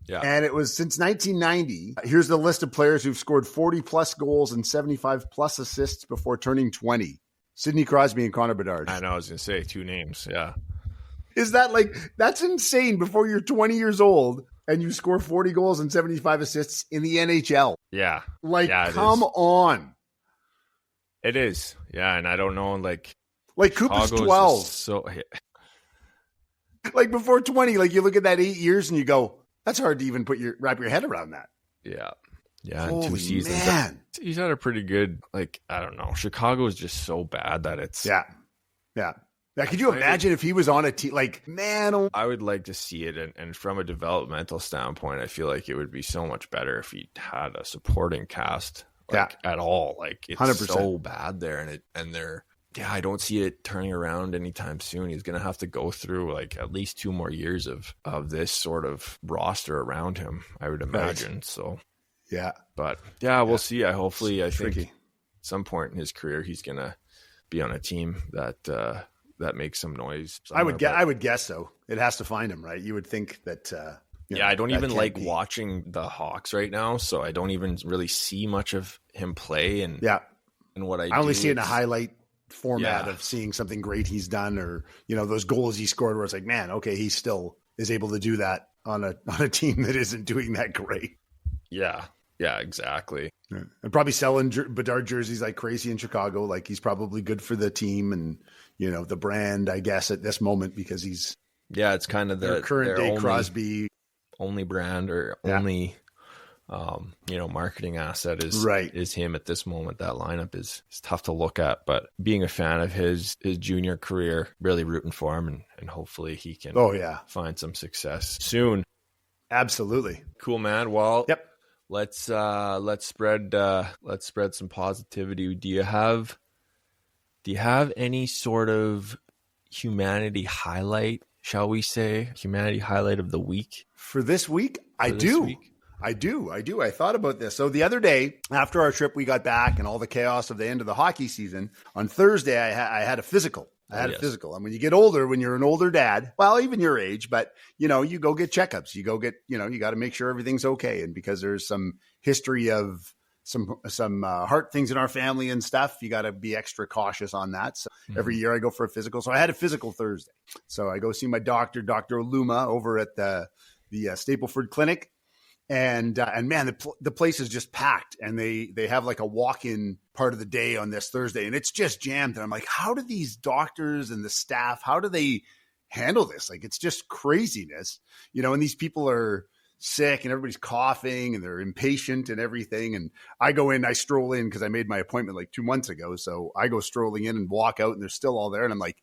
Yeah. And it was since 1990. Here's the list of players who've scored 40-plus goals and 75-plus assists before turning 20. Sidney Crosby and Connor Bedard. I know, I was going to say 2 names, yeah. Is that that's insane before you're 20 years old and you score 40 goals and 75 assists in the NHL? Yeah. Come on. It is. Yeah, and I don't know, like Cooper's 12. So before 20, you look at that 8 years and you go, that's hard to even wrap your head around that. Yeah. Yeah, holy in 2 seasons. Man. He's had a pretty good, I don't know. Chicago is just so bad that it's... Yeah. Could you imagine if he was on a team? I would like to see it. And from a developmental standpoint, I feel like it would be so much better if he had a supporting cast at all. It's 100%. So bad there. I don't see it turning around anytime soon. He's going to have to go through at least 2 more years of this sort of roster around him, I would imagine. Right. So, yeah. But we'll see. I think at some point in his career, he's going to be on a team that makes some noise. I would guess so. It has to find him, right? You would think that. I don't even like watching the Hawks right now, so I don't even really see much of him play. And what I only see it in a highlight format of seeing something great he's done, or those goals he scored, where it's like, man, okay, he still is able to do that on a team that isn't doing that great. Yeah, exactly. Yeah. And probably selling Bedard jerseys like crazy in Chicago. He's probably good for the team and the brand, I guess, at this moment, because he's it's kind of their current day Crosby only brand or only marketing asset is him at this moment. That lineup is tough to look at, but being a fan of his junior career, really rooting for him, and hopefully he can find some success soon. Absolutely. Cool, man. Well, let's spread some positivity. Do you have any sort of humanity highlight, shall we say, humanity highlight of the week? For this week? I do. I thought about this. So the other day, after our trip, we got back and all the chaos of the end of the hockey season, on Thursday, I had a physical. I had a physical. And when you get older, when you're an older dad, well, even your age, but you go get checkups, you go get, you got to make sure everything's okay. And because there's some history of some heart things in our family and stuff, you got to be extra cautious on that. So every year I go for a physical. So I had a physical Thursday. So I go see my doctor, Dr. Oluma, over at the Stapleford Clinic. And man, the place is just packed, and they have like a walk-in part of the day on this Thursday, and it's just jammed. And I'm like, how do these doctors and the staff, how do they handle this? Like, it's just craziness, and these people are sick and everybody's coughing and they're impatient and everything. And I go in, I stroll in because I made my appointment like 2 months ago. So I go strolling in and walk out, and they're still all there. And I'm like,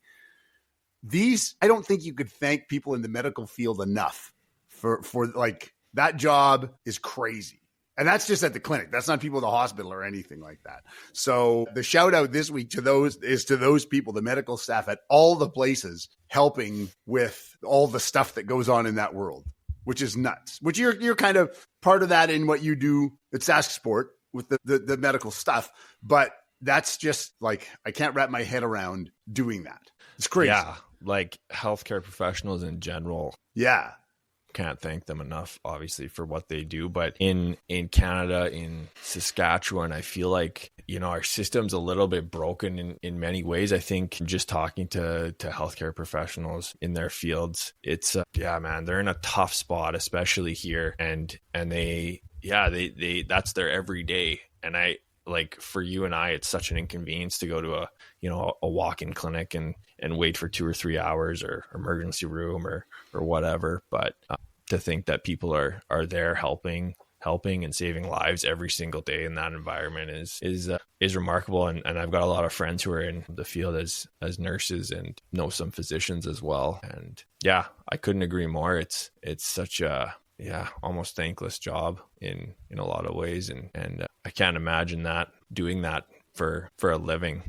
I don't think you could thank people in the medical field enough for like, that job is crazy. And that's just at the clinic. That's not people in the hospital or anything like that. So the shout out this week to those people, the medical staff at all the places helping with all the stuff that goes on in that world, which is nuts, which you're kind of part of that in what you do at Sask Sport with the medical stuff. But that's just like, I can't wrap my head around doing that. It's crazy. Yeah. Like healthcare professionals in general. Yeah. Can't thank them enough, obviously, for what they do. But in Canada, in Saskatchewan, I feel like, our system's a little bit broken in many ways. I think just talking to healthcare professionals in their fields, it's, man, they're in a tough spot, especially here. And they that's their everyday. And I, like, for you and I, it's such an inconvenience to go to a walk-in clinic and wait for 2 or 3 hours, or emergency room or whatever. But to think that people are there helping and saving lives every single day in that environment is remarkable. And I've got a lot of friends who are in the field as nurses and know some physicians as well. And yeah, I couldn't agree more. It's such a almost thankless job in a lot of ways. And I can't imagine doing that for a living.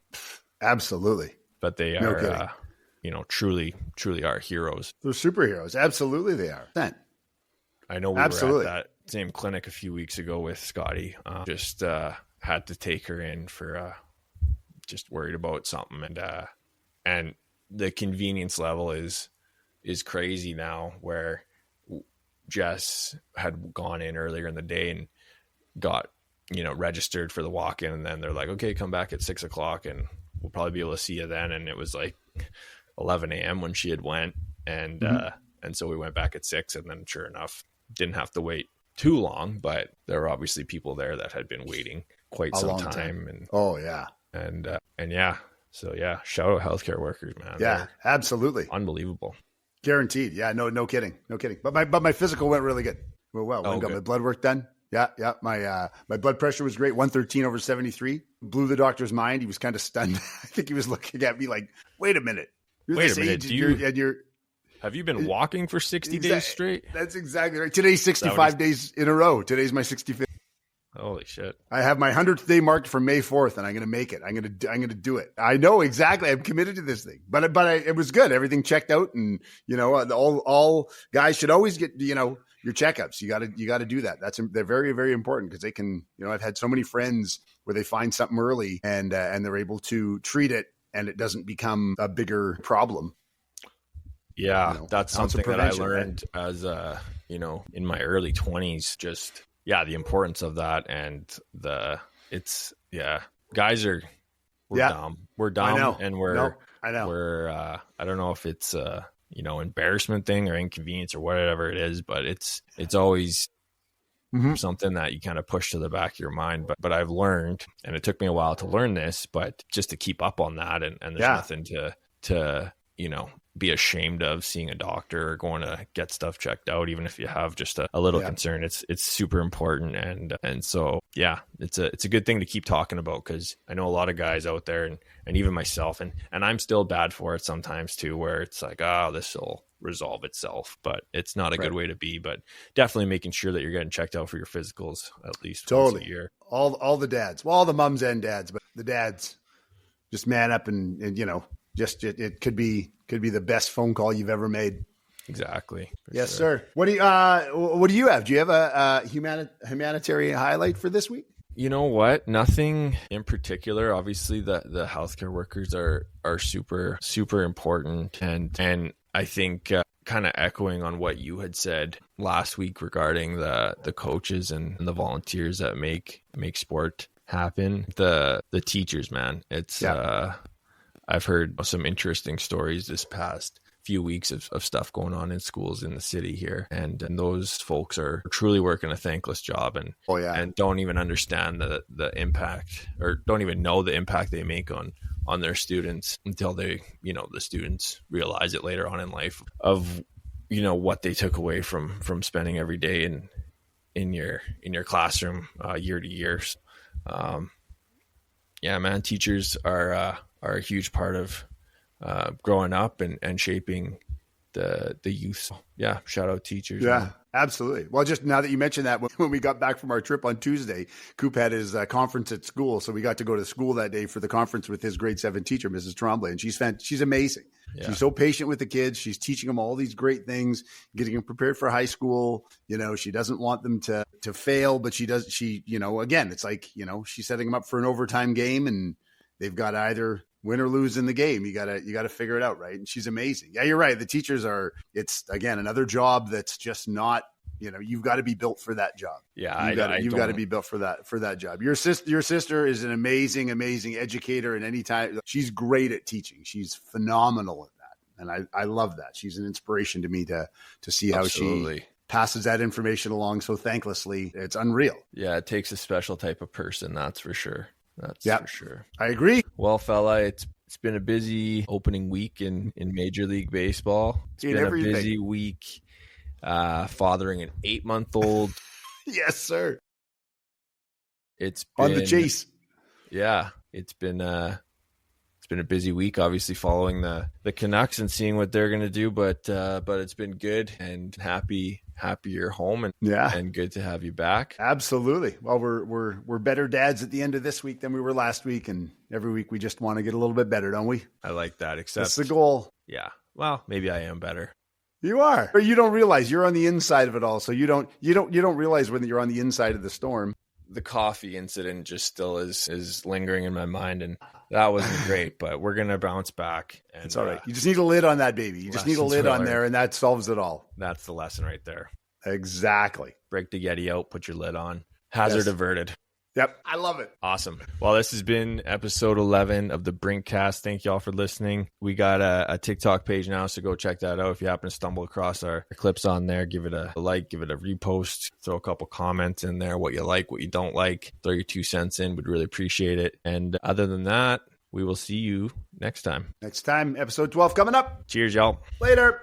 Absolutely. But they are, truly are heroes. They're superheroes. Absolutely, they are. I know we were at that same clinic a few weeks ago with Scotty. Just had to take her in for just worried about something, and the convenience level is crazy now. Where Jess had gone in earlier in the day and got registered for the walk-in, and then they're like, okay, come back at 6 o'clock and we'll probably be able to see you then. And it was like 11 a.m. when she had went, and so we went back at 6, and then sure enough, didn't have to wait too long, but there were obviously people there that had been waiting quite some time. And so shout out healthcare workers, man. Yeah, absolutely, unbelievable, guaranteed. Yeah, no kidding. But my physical went really good. Well, I got my blood work done. Yeah. My blood pressure was great. 113/73. Blew the doctor's mind. He was kind of stunned. I think he was looking at me like, wait a minute. Have you been walking for 60 days straight? That's exactly right. Today's 65 days in a row. Today's my 65th. Holy shit. I have my 100th day marked for May 4th, and I'm going to make it. I'm going to do it. I know exactly. I'm committed to this thing, but it was good. Everything checked out, and all guys should always get, your checkups. You got to do that. They're very, very important, because they can, I've had so many friends where they find something early and they're able to treat it, and it doesn't become a bigger problem. Yeah, that's something that I learned as in my early 20s. Just the importance of that, and guys are dumb. We're dumb, and I don't know if it's embarrassment thing or inconvenience or whatever it is, but it's always something that you kind of push to the back of your mind. But I've learned, and it took me a while to learn this, but just to keep up on that, and there's nothing to be ashamed of seeing a doctor or going to get stuff checked out, even if you have just a little concern. It's super important, and so it's a good thing to keep talking about, because I know a lot of guys out there, and even myself, and I'm still bad for it sometimes too, where it's like, this will resolve itself, but it's not a good way to be. But definitely making sure that you're getting checked out for your physicals at least once a year. All the dads, well, all the mums and dads, but the dads just man up and it could be the best phone call you've ever made. Exactly. Yes, sir. What do you have? Do you have a humanitarian highlight for this week? You know what? Nothing in particular. Obviously, the healthcare workers are super super important, and I think kind of echoing on what you had said last week regarding the coaches and the volunteers that make sport happen. The teachers, man. It's I've heard some interesting stories this past few weeks of stuff going on in schools in the city here, and those folks are truly working a thankless job, and and don't even understand the impact, or don't even know the impact they make on their students until they, the students realize it later on in life of what they took away from spending every day in your classroom year to year. Yeah, man, teachers are a huge part of growing up and shaping the youth. So, yeah, shout out teachers. Yeah, man. absolutely. Well, just now that you mentioned that, when we got back from our trip on Tuesday, Coop had his conference at school. So we got to go to school that day for the conference with his grade 7 teacher, Mrs. Tremblay. And she's amazing. Yeah. She's so patient with the kids. She's teaching them all these great things, getting them prepared for high school. She doesn't want them to fail, but again, it's like, she's setting them up for an overtime game, and they've got to either win or lose in the game. You gotta figure it out, right? And she's amazing. Yeah, you're right. The teachers it's again another job that's just not, you've got to be built for that job. Yeah, you've got to be built for that job. Your sister is an amazing educator, and anytime she's great at teaching. She's phenomenal at that, and I love that. She's an inspiration to me to see how Absolutely. She passes that information along so thanklessly. It's unreal. Yeah, it takes a special type of person, that's for sure. That's for sure. I agree. Well, fella, it's been a busy opening week in Major League Baseball. It's been a busy week fathering an 8-month-old. Yes, sir. It's been, on the chase. Yeah, it's been a busy week, obviously following the Canucks and seeing what they're going to do, but it's been good, and happy you're home, and good to have you back. Absolutely. Well, we're better dads at the end of this week than we were last week, and every week we just want to get a little bit better, don't we? I like that. Except that's the goal. Yeah. Well, maybe I am better. You are, or you don't realize you're on the inside of it all, so you don't realize when you're on the inside of the storm. The coffee incident just still is lingering in my mind, and that wasn't great, but we're going to bounce back. And it's all right. You just need a lid on that baby. You just need a lid on there, and that solves it all. That's the lesson right there. Exactly. Break the Yeti out, put your lid on. Hazard averted. Yep. I love it. Awesome. Well, this has been episode 11 of the Brinkcast. Thank y'all for listening. We got a TikTok page now, so go check that out. If you happen to stumble across our clips on there, give it a like, give it a repost, throw a couple comments in there, what you like, what you don't like. Throw your 2 cents in. We'd really appreciate it. And other than that, we will see you next time. Episode 12 coming up. Cheers, y'all. Later.